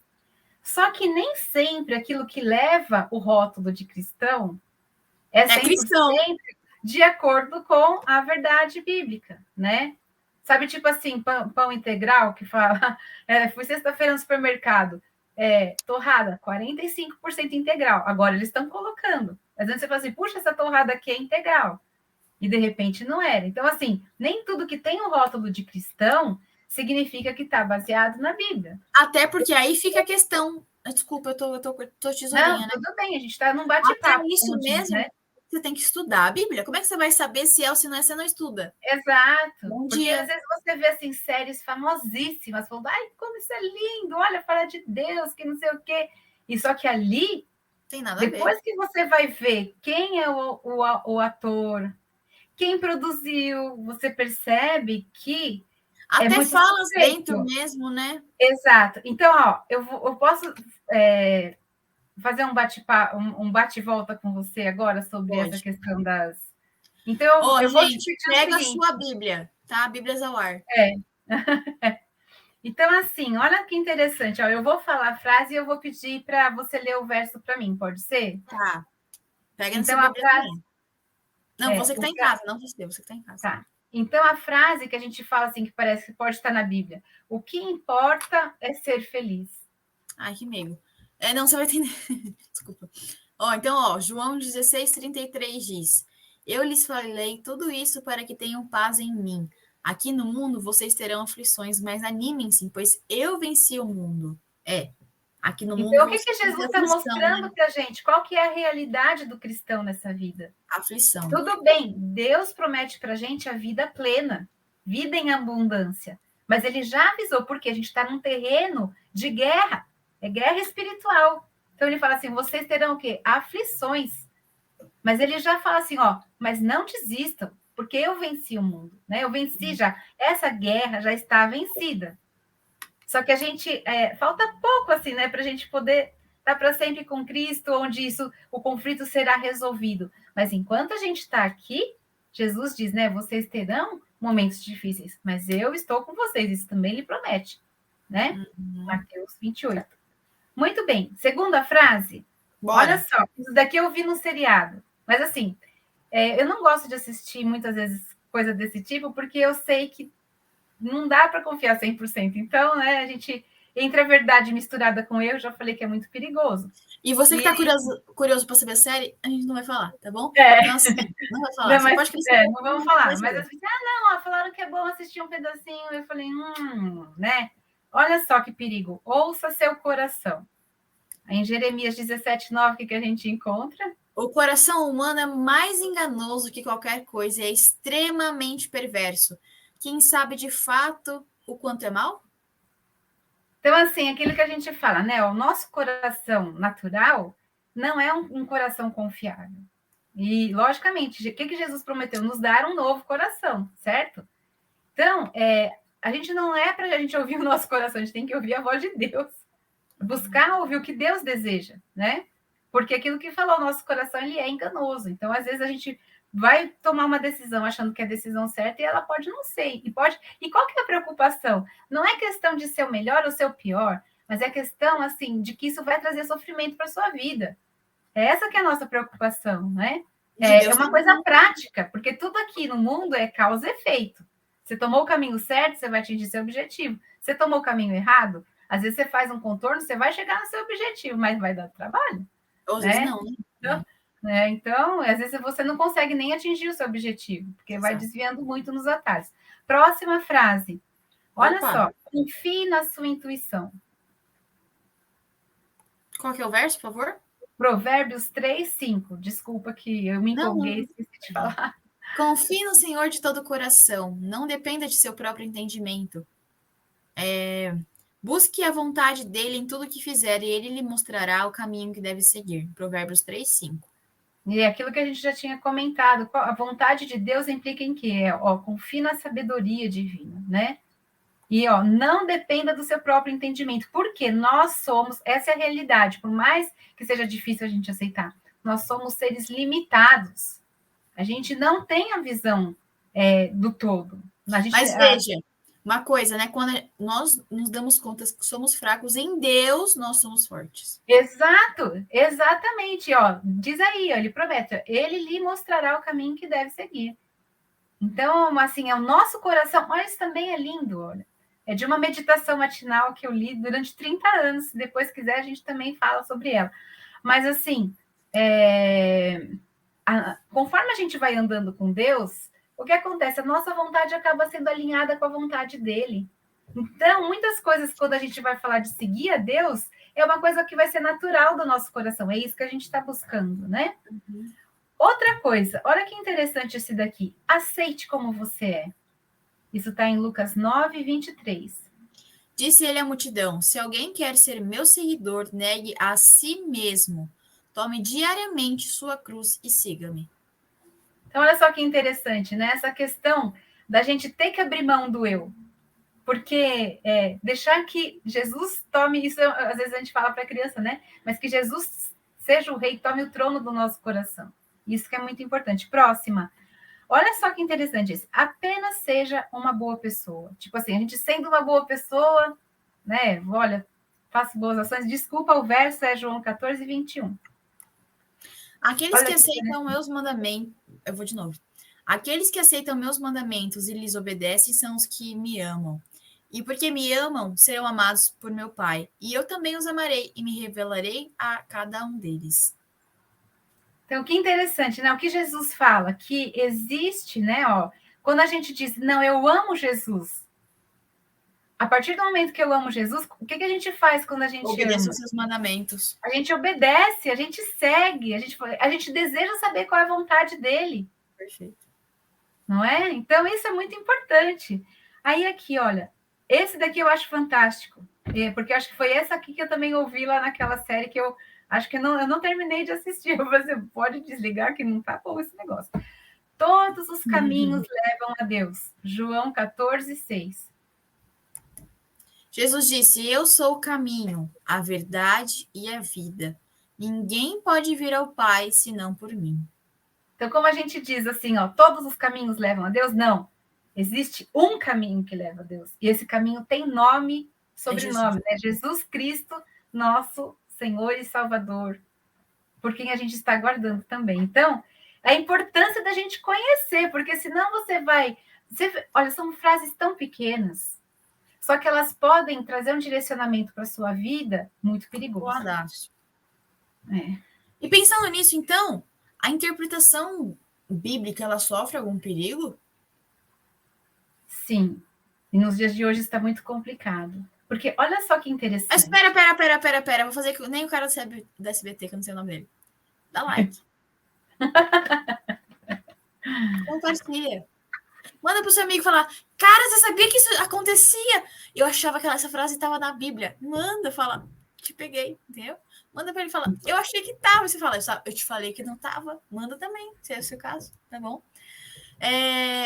Só que nem sempre aquilo que leva o rótulo de cristão é É 100% cristão. de acordo com a verdade bíblica, né? Sabe, tipo assim, pão integral, que fala, fui sexta-feira no supermercado, torrada, 45% integral. Agora eles estão colocando. Mas antes você fala assim, puxa, essa torrada aqui é integral. E de repente não era. Então, assim, nem tudo que tem o rótulo de cristão significa que está baseado na Bíblia. Até porque aí fica a questão. Desculpa, tô Não, tesourinha, né? tudo bem, a gente está num Até bate-papo, isso como diz, mesmo, né? você tem que estudar a Bíblia. Como é que você vai saber se é ou se não é, você não estuda? Exato, Bom porque às dia. vezes você vê assim séries famosíssimas, falando, ai, como isso é lindo, olha, fala de Deus, que não sei o quê. E só que ali, Tem nada a ver. depois que você vai ver quem é o ator, quem produziu, você percebe que É Até muito falas dentro suspeito. mesmo, né? Exato. Então, ó, eu posso fazer um bate-volta com você agora sobre essa Pode. questão das. Então, Ó, eu vou te gente, explicar o pega a seguinte. sua Bíblia, tá? Bíblias ao ar. É. Então, assim, olha que interessante. Ó, eu vou falar a frase e eu vou pedir para você ler o verso para mim, pode ser? Tá. Pega na sua Então, a Bíblia frase. também. Não, É, você que tá em casa, não você que tá em casa. tá. Então, a frase que a gente fala assim, que parece que pode estar na Bíblia: o que importa é ser feliz. Ai, que medo. Não, você vai entender. Desculpa. Ó, então, ó, João 16:33 diz: Eu lhes falei tudo isso para que tenham paz em mim. Aqui no mundo vocês terão aflições, mas animem-se, pois eu venci o mundo. Aqui no mundo Então, o que vocês que vão ter Jesus está aflição, né? mostrando para a gente? Qual que é a realidade do cristão nessa vida? Aflição. Tudo bem, Deus promete para a gente a vida plena, vida em abundância. Mas ele já avisou, porque a gente está num terreno de guerra, é guerra espiritual. Então ele fala assim: vocês terão o quê? Aflições. Mas ele já fala assim: ó, mas não desistam, porque eu venci o mundo, né? Eu venci já. Essa guerra já está vencida. Só que a gente falta pouco assim, né, para a gente poder estar para sempre com Cristo, onde o conflito será resolvido. Mas enquanto a gente está aqui, Jesus diz, né, vocês terão momentos difíceis, mas eu estou com vocês. Isso também lhe promete, né? Mateus 28. Muito bem. Segunda frase. Olha Bora. só, isso daqui eu vi no seriado. Mas assim, eu não gosto de assistir muitas vezes coisa desse tipo, porque eu sei que não dá para confiar 100%. Então, né, a gente, entre a verdade misturada com eu, já falei que é muito perigoso. E você que E, tá curioso para saber a série, a gente não vai falar, tá bom? é, Então, assim, não vai falar. não, Você mas, pode querer saber, não vamos mas não vai falar. Mas saber. assim, não, falaram que é bom assistir um pedacinho. Eu falei, né? Olha só que perigo. Ouça seu coração. Em Jeremias 17:9, o que a gente encontra? O coração humano é mais enganoso que qualquer coisa e é extremamente perverso. Quem sabe de fato o quanto é mal? Então, assim, aquilo que a gente fala, né? O nosso coração natural não é um coração confiável. E, logicamente, o que Jesus prometeu? Nos dar um novo coração, certo? Então, a gente não é para a gente ouvir o nosso coração, a gente tem que ouvir a voz de Deus. Buscar ouvir o que Deus deseja, né? Porque aquilo que falou, o nosso coração, ele é enganoso. Então, às vezes, a gente vai tomar uma decisão achando que é a decisão certa e ela pode não ser. E qual que é a preocupação? Não é questão de ser o melhor ou ser o pior, mas é questão, assim, de que isso vai trazer sofrimento para a sua vida. É essa que é a nossa preocupação, né? De É Deus uma também, coisa né? prática, porque tudo aqui no mundo é causa e efeito. Você tomou o caminho certo, você vai atingir seu objetivo. Você tomou o caminho errado, às vezes você faz um contorno, você vai chegar no seu objetivo, mas vai dar trabalho, Ou às vezes né? não, né? Então, às vezes você não consegue nem atingir o seu objetivo, porque vai Exato. desviando muito nos atalhos. Próxima frase. Olha Opa, só, confie na sua intuição. qual que é o verso, por favor? Provérbios 3:5. Desculpa que eu me Não, empolguei, não. esqueci de falar. Confie no Senhor de todo o coração. Não dependa de seu próprio entendimento. Busque a vontade dele em tudo que fizer e ele lhe mostrará o caminho que deve seguir. Provérbios 3:5. E é aquilo que a gente já tinha comentado, a vontade de Deus implica em quê? Confie na sabedoria divina, né? E, não dependa do seu próprio entendimento, porque nós somos, essa é a realidade, por mais que seja difícil a gente aceitar, nós somos seres limitados. A gente não tem a visão do todo. Mas veja, uma coisa, né? Quando nós nos damos conta que somos fracos em Deus, nós somos fortes. Exato, exatamente. Diz aí, ele promete, ele lhe mostrará o caminho que deve seguir. Então, assim, é o nosso coração. Olha, isso também é lindo, olha. É de uma meditação matinal que eu li durante 30 anos. Se depois quiser, a gente também fala sobre ela. Mas, assim, conforme a gente vai andando com Deus, o que acontece? A nossa vontade acaba sendo alinhada com a vontade dele. Então, muitas coisas, quando a gente vai falar de seguir a Deus, é uma coisa que vai ser natural do nosso coração. É isso que a gente está buscando, né? Uhum. Outra coisa, olha que interessante esse daqui. Aceite como você é. Isso está em Lucas 9:23. Disse ele à multidão: Se alguém quer ser meu seguidor, negue a si mesmo. Tome diariamente sua cruz e siga-me. Então, olha só que interessante, né? Essa questão da gente ter que abrir mão do eu. Porque deixar que Jesus tome, isso às vezes a gente fala para a criança, né? Mas que Jesus seja o rei, tome o trono do nosso coração. Isso que é muito importante. Próxima. Olha só que interessante isso. Apenas seja uma boa pessoa. Tipo assim, a gente sendo uma boa pessoa, né? Olha, faço boas ações. Desculpa, o verso é João 14, 21. Aqueles que aceitam meus mandamentos... Eu vou de novo. Aqueles que aceitam meus mandamentos e lhes obedecem são os que me amam. E porque me amam, serão amados por meu Pai. E eu também os amarei e me revelarei a cada um deles. Então, que interessante, né? O que Jesus fala, que existe, né? Ó, quando a gente diz, não, eu amo Jesus. A partir do momento que eu amo Jesus, o que a gente faz quando a gente Obedeça ama? os seus mandamentos. A gente obedece, a gente segue, a gente deseja saber qual é a vontade dele. Perfeito. Não é? Então, isso é muito importante. Aí, aqui, olha, esse daqui eu acho fantástico, porque eu acho que foi essa aqui que eu também ouvi lá naquela série que eu acho que eu não terminei de assistir. Você pode desligar que não tá bom esse negócio. Todos os caminhos levam a Deus. João 14, 6. Jesus disse, eu sou o caminho, a verdade e a vida. Ninguém pode vir ao Pai senão por mim. Então, como a gente diz assim, ó, todos os caminhos levam a Deus? Não. Existe um caminho que leva a Deus. E esse caminho tem nome, sobrenome, né? Jesus Cristo, nosso Senhor e Salvador, por quem a gente está aguardando também. Então, a importância da gente conhecer, porque senão você vai... olha, são frases tão pequenas, só que elas podem trazer um direcionamento para a sua vida muito perigoso. E pensando nisso, então, a interpretação bíblica, ela sofre algum perigo? Sim. E nos dias de hoje está muito complicado. Porque olha só que interessante. Mas espera. Vou fazer que nem o cara do SBT, que eu não sei o nome dele. Dá like. Compartilha. Manda pro seu amigo falar, cara, você sabia que isso acontecia? Eu achava que essa frase estava na Bíblia. Manda, fala, te peguei, entendeu? Manda para ele falar, eu achei que tava. Você fala, eu te falei que não tava. Manda também, se é o seu caso, tá bom?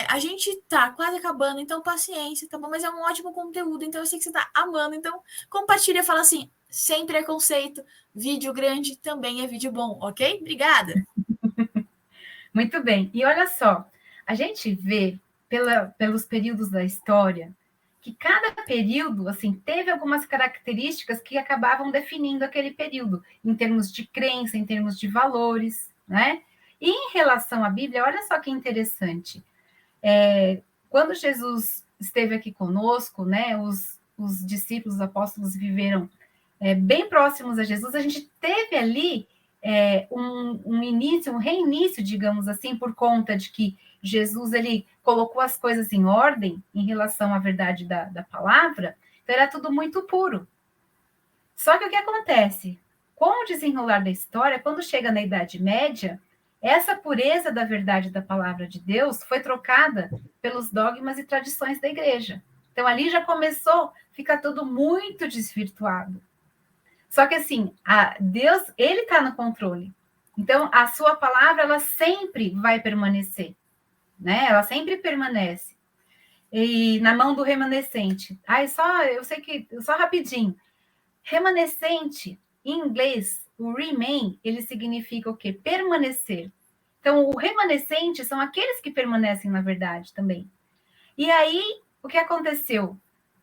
A gente tá quase acabando, então paciência, tá bom? Mas é um ótimo conteúdo, então eu sei que você tá amando. Então compartilha, fala assim, sem preconceito, vídeo grande também é vídeo bom, ok? Obrigada. Muito bem. E olha só, a gente vê pelos períodos da história que cada período assim teve algumas características que acabavam definindo aquele período, em termos de crença, em termos de valores, né? E em relação à Bíblia, olha só que interessante. Quando Jesus esteve aqui conosco, né, os discípulos, os apóstolos viveram bem próximos a Jesus, a gente teve ali um início, um reinício, digamos assim, por conta de que Jesus ele colocou as coisas em ordem em relação à verdade da palavra, então era tudo muito puro. Só que o que acontece? Com o desenrolar da história, quando chega na Idade Média, essa pureza da verdade da palavra de Deus foi trocada pelos dogmas e tradições da igreja. Então ali já começou a ficar tudo muito desvirtuado. Só que assim, Deus, ele está no controle. Então, a sua palavra, ela sempre vai permanecer, né? Ela sempre permanece. E na mão do remanescente. Eu sei que, só rapidinho. Remanescente, em inglês, o remain, ele significa o quê? Permanecer. Então, o remanescente são aqueles que permanecem na verdade também. E aí, o que aconteceu?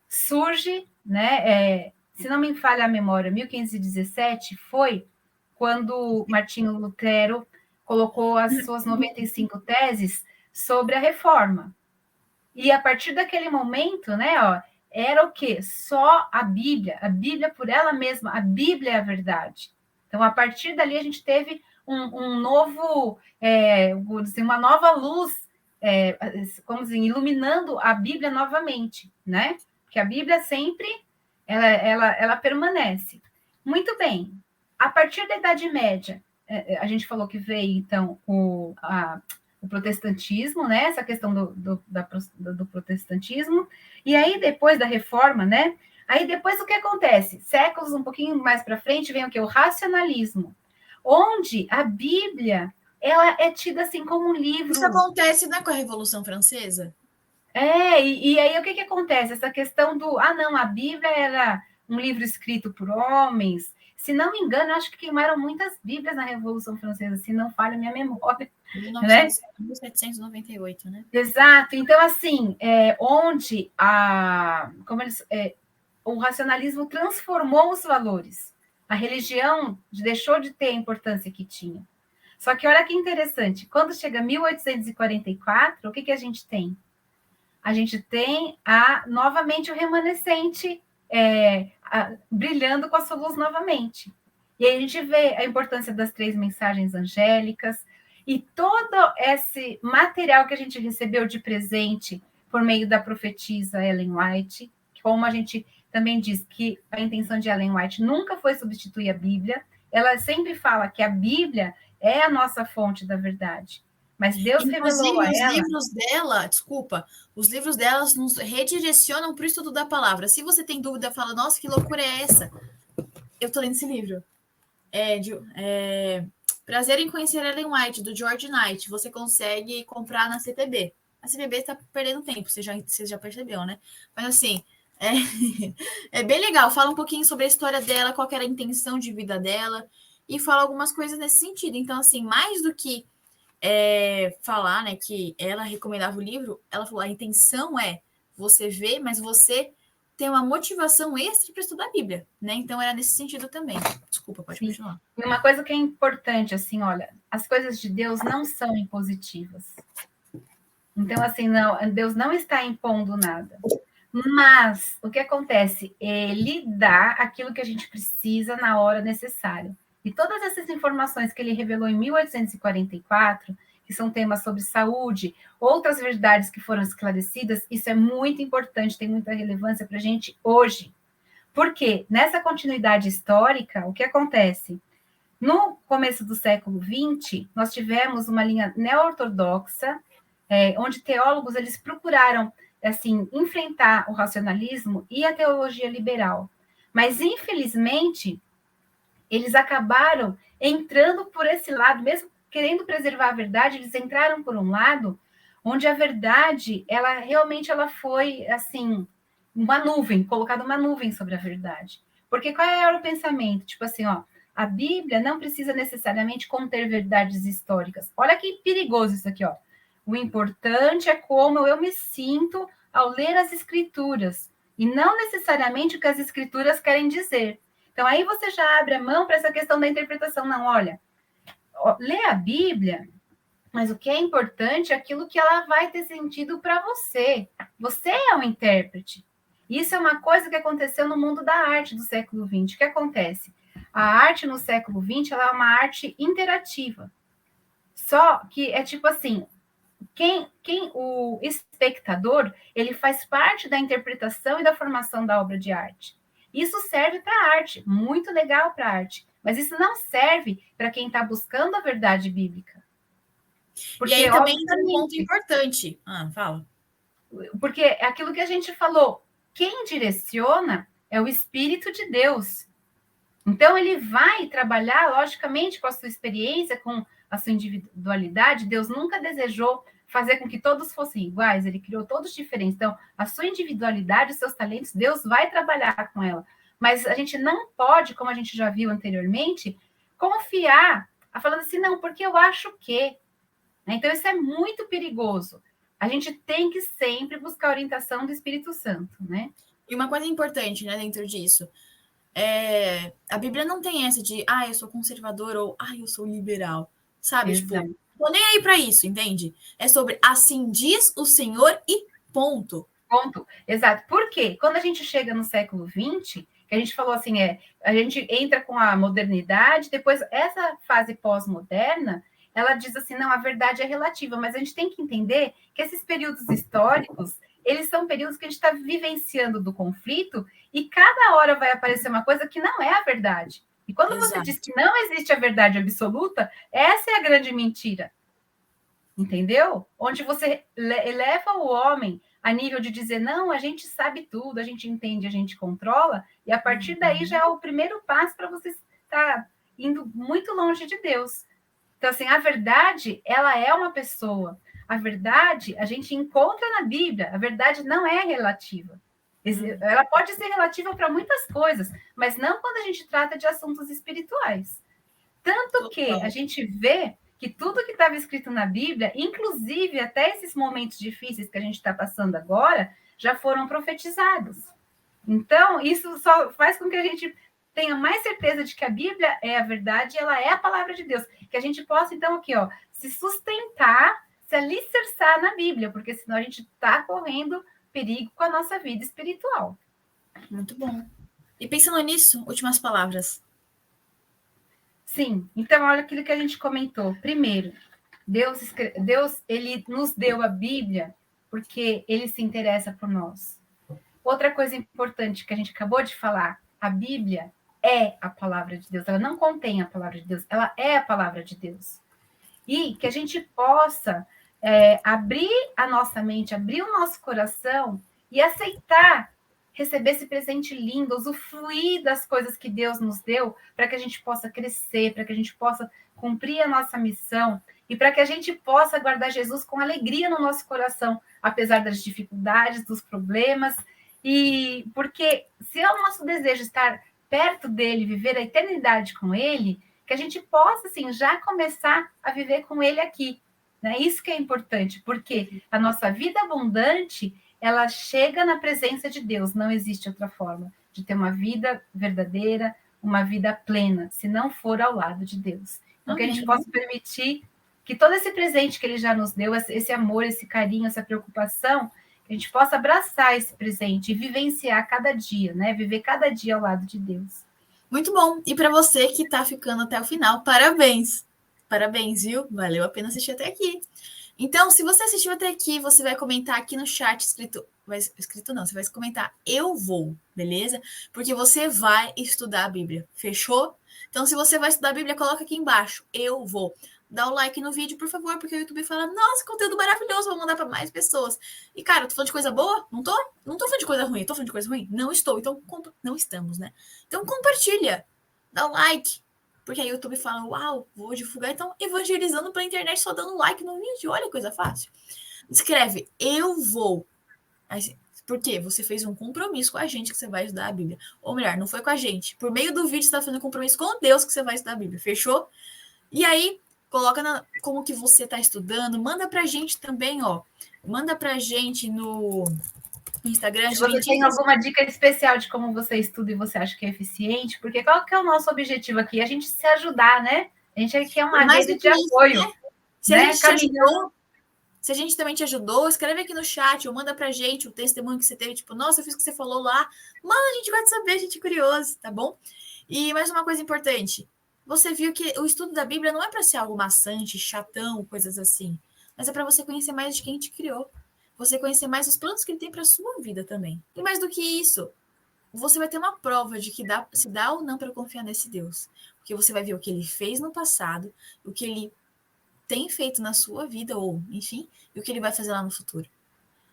Surge, né? Se não me falha a memória, 1517 foi quando Martinho Lutero colocou as suas 95 teses sobre a reforma. E a partir daquele momento, né, era o quê? Só a Bíblia por ela mesma, a Bíblia é a verdade. Então, a partir dali, a gente teve um novo, vou dizer, uma nova luz, como dizer, iluminando a Bíblia novamente, né? Porque a Bíblia sempre ela permanece. Muito bem. A partir da Idade Média, a gente falou que veio, então, o protestantismo, né? Essa questão do protestantismo. E aí, depois da reforma, né? Aí, depois, o que acontece? Séculos um pouquinho mais para frente, vem o quê? O racionalismo, onde a Bíblia ela é tida assim como um livro. Isso acontece, não é com a Revolução Francesa? E aí o que acontece? Essa questão do, não, a Bíblia era um livro escrito por homens. Se não me engano, eu acho que queimaram muitas Bíblias na Revolução Francesa, se não falha a minha memória, né? 1798, né? Exato. Então, assim, onde o racionalismo transformou os valores. A religião deixou de ter a importância que tinha. Só que olha que interessante, quando chega 1844, o que a gente tem? A gente tem novamente o remanescente brilhando com a sua luz novamente. E aí a gente vê a importância das 3 mensagens angélicas e todo esse material que a gente recebeu de presente por meio da profetisa Ellen White, como a gente também diz que a intenção de Ellen White nunca foi substituir a Bíblia, ela sempre fala que a Bíblia é a nossa fonte da verdade. Mas Deus revelou a ela... os livros delas nos redirecionam para o estudo da palavra. Se você tem dúvida, fala, nossa, que loucura é essa? Eu estou lendo esse livro. Prazer em Conhecer Ellen White, do George Knight. Você consegue comprar na CTB. A CTB está perdendo tempo, você já percebeu, né? Mas assim, é bem legal. Fala um pouquinho sobre a história dela, qual era a intenção de vida dela, e fala algumas coisas nesse sentido. Então, assim, mais do que falar, né, que ela recomendava o livro, ela falou, a intenção é você ver, mas você tem uma motivação extra para estudar a Bíblia, né? Então era nesse sentido também. Desculpa, pode continuar. E uma coisa que é importante, assim, olha, as coisas de Deus não são impositivas. Então, assim, Deus não está impondo nada. Mas o que acontece? Ele dá aquilo que a gente precisa na hora necessária. E todas essas informações que ele revelou em 1844, que são temas sobre saúde, outras verdades que foram esclarecidas, isso é muito importante, tem muita relevância para a gente hoje. Porque nessa continuidade histórica, o que acontece? No começo do século XX, nós tivemos uma linha neo-ortodoxa, onde teólogos eles procuraram assim enfrentar o racionalismo e a teologia liberal. Mas, infelizmente, eles acabaram entrando por esse lado, mesmo querendo preservar a verdade, eles entraram por um lado onde a verdade, ela realmente foi assim, colocada uma nuvem sobre a verdade. Porque qual era o pensamento? Tipo assim, a Bíblia não precisa necessariamente conter verdades históricas. Olha que perigoso isso aqui, ó. O importante é como eu me sinto ao ler as escrituras, e não necessariamente o que as escrituras querem dizer. Então, aí você já abre a mão para essa questão da interpretação. Não, olha, lê a Bíblia, mas o que é importante é aquilo que ela vai ter sentido para você. Você é o intérprete. Isso é uma coisa que aconteceu no mundo da arte do século XX. O que acontece? A arte no século XX ela é uma arte interativa. Só que é tipo assim, o espectador, ele faz parte da interpretação e da formação da obra de arte. Isso serve para a arte, muito legal para a arte, mas isso não serve para quem está buscando a verdade bíblica. Porque, e aí também entra um ponto importante. Fala. Porque é aquilo que a gente falou, quem direciona é o Espírito de Deus. Então, ele vai trabalhar, logicamente, com a sua experiência, com a sua individualidade. Deus nunca desejou fazer com que todos fossem iguais, ele criou todos diferentes. Então, a sua individualidade, os seus talentos, Deus vai trabalhar com ela. Mas a gente não pode, como a gente já viu anteriormente, confiar, falando assim, não, porque eu acho que. Então, isso é muito perigoso. A gente tem que sempre buscar a orientação do Espírito Santo, né? E uma coisa importante, né, dentro disso, a Bíblia não tem essa de, eu sou conservador ou, eu sou liberal, sabe? Exato. Tipo, tô nem aí para isso, entende? É sobre assim diz o Senhor e ponto. Ponto, exato. Por quê? Quando a gente chega no século XX, que a gente falou assim, a gente entra com a modernidade, depois essa fase pós-moderna, ela diz assim, não, a verdade é relativa, mas a gente tem que entender que esses períodos históricos, eles são períodos que a gente está vivenciando do conflito e cada hora vai aparecer uma coisa que não é a verdade. E quando você diz que não existe a verdade absoluta, essa é a grande mentira. Entendeu? Onde você eleva o homem a nível de dizer, não, a gente sabe tudo, a gente entende, a gente controla, e a partir daí já é o primeiro passo para você estar indo muito longe de Deus. Então, assim, a verdade, ela é uma pessoa. a verdade a gente encontra na Bíblia, a verdade não é relativa. Ela pode ser relativa para muitas coisas, mas não quando a gente trata de assuntos espirituais. Tanto que a gente vê que tudo que estava escrito na Bíblia, inclusive até esses momentos difíceis que a gente está passando agora, já foram profetizados. Então, isso só faz com que a gente tenha mais certeza de que a Bíblia é a verdade, ela é a palavra de Deus. Que a gente possa, então, aqui, ó, se sustentar, se alicerçar na Bíblia, porque senão a gente está correndo perigo com a nossa vida espiritual. Muito bom. E pensando nisso, últimas palavras. Sim, então olha aquilo que a gente comentou. Primeiro, Deus, ele nos deu a Bíblia porque ele se interessa por nós. Outra coisa importante que a gente acabou de falar, a Bíblia é a palavra de Deus. Ela não contém a palavra de Deus, ela é a palavra de Deus. E que a gente possa abrir a nossa mente, abrir o nosso coração e aceitar receber esse presente lindo, usufruir das coisas que Deus nos deu, para que a gente possa crescer, para que a gente possa cumprir a nossa missão e para que a gente possa guardar Jesus com alegria no nosso coração, apesar das dificuldades, dos problemas. E porque se é o nosso desejo estar perto dele, viver a eternidade com ele, que a gente possa, assim, já começar a viver com ele aqui. Né? Isso que é importante, porque a nossa vida abundante, ela chega na presença de Deus. Não existe outra forma de ter uma vida verdadeira, uma vida plena, se não for ao lado de Deus. Então, que a gente possa permitir que todo esse presente que ele já nos deu, esse amor, esse carinho, essa preocupação, que a gente possa abraçar esse presente e vivenciar cada dia, né? Viver cada dia ao lado de Deus. Muito bom. E para você que está ficando até o final, parabéns. Parabéns, viu? Valeu a pena assistir até aqui. Então, se você assistiu até aqui, você vai comentar aqui no chat escrito não, você vai comentar eu vou, beleza? Porque você vai estudar a Bíblia, fechou? Então, se você vai estudar a Bíblia, coloca aqui embaixo, eu vou. Dá o like no vídeo, por favor, porque o YouTube fala, nossa, conteúdo maravilhoso, vou mandar para mais pessoas. E, cara, eu tô falando de coisa boa? Não tô? Não tô falando de coisa ruim, tô falando de coisa ruim? Não estou, então, não estamos, né? Então, compartilha, dá o like, porque aí o YouTube fala, uau, vou divulgar, então, evangelizando pra internet, só dando like no vídeo, olha que coisa fácil. Escreve, eu vou. Por quê? Você fez um compromisso com a gente que você vai estudar a Bíblia. Ou melhor, não foi com a gente. Por meio do vídeo, você está fazendo um compromisso com Deus que você vai estudar a Bíblia. Fechou? E aí, coloca como que você está estudando. Manda pra gente também, ó. Manda pra gente no Instagram. Se você tem alguma dica especial de como você estuda e você acha que é eficiente, porque qual que é o nosso objetivo aqui? A gente se ajudar, né? A gente quer uma rede de apoio. Né? Se a gente te ajudou, se a gente também te ajudou, escreve aqui no chat ou manda pra gente o testemunho que você teve, tipo, nossa, eu fiz o que você falou lá. Mano, a gente vai saber, a gente é curioso, tá bom? E mais uma coisa importante. Você viu que o estudo da Bíblia não é para ser algo maçante, chatão, coisas assim. Mas é para você conhecer mais de quem te criou. Você conhecer mais os planos que ele tem para sua vida também. E mais do que isso, você vai ter uma prova de que se dá ou não para confiar nesse Deus. Porque você vai ver o que ele fez no passado, o que ele tem feito na sua vida, ou, enfim, e o que ele vai fazer lá no futuro.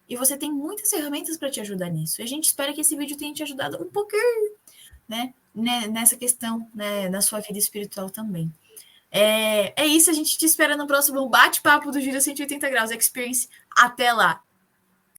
E você tem muitas ferramentas para te ajudar nisso. E a gente espera que esse vídeo tenha te ajudado um pouquinho, né? Nessa questão, né, da sua vida espiritual também. É isso, a gente te espera no próximo bate-papo do Giro 180 Graus Experience. Até lá!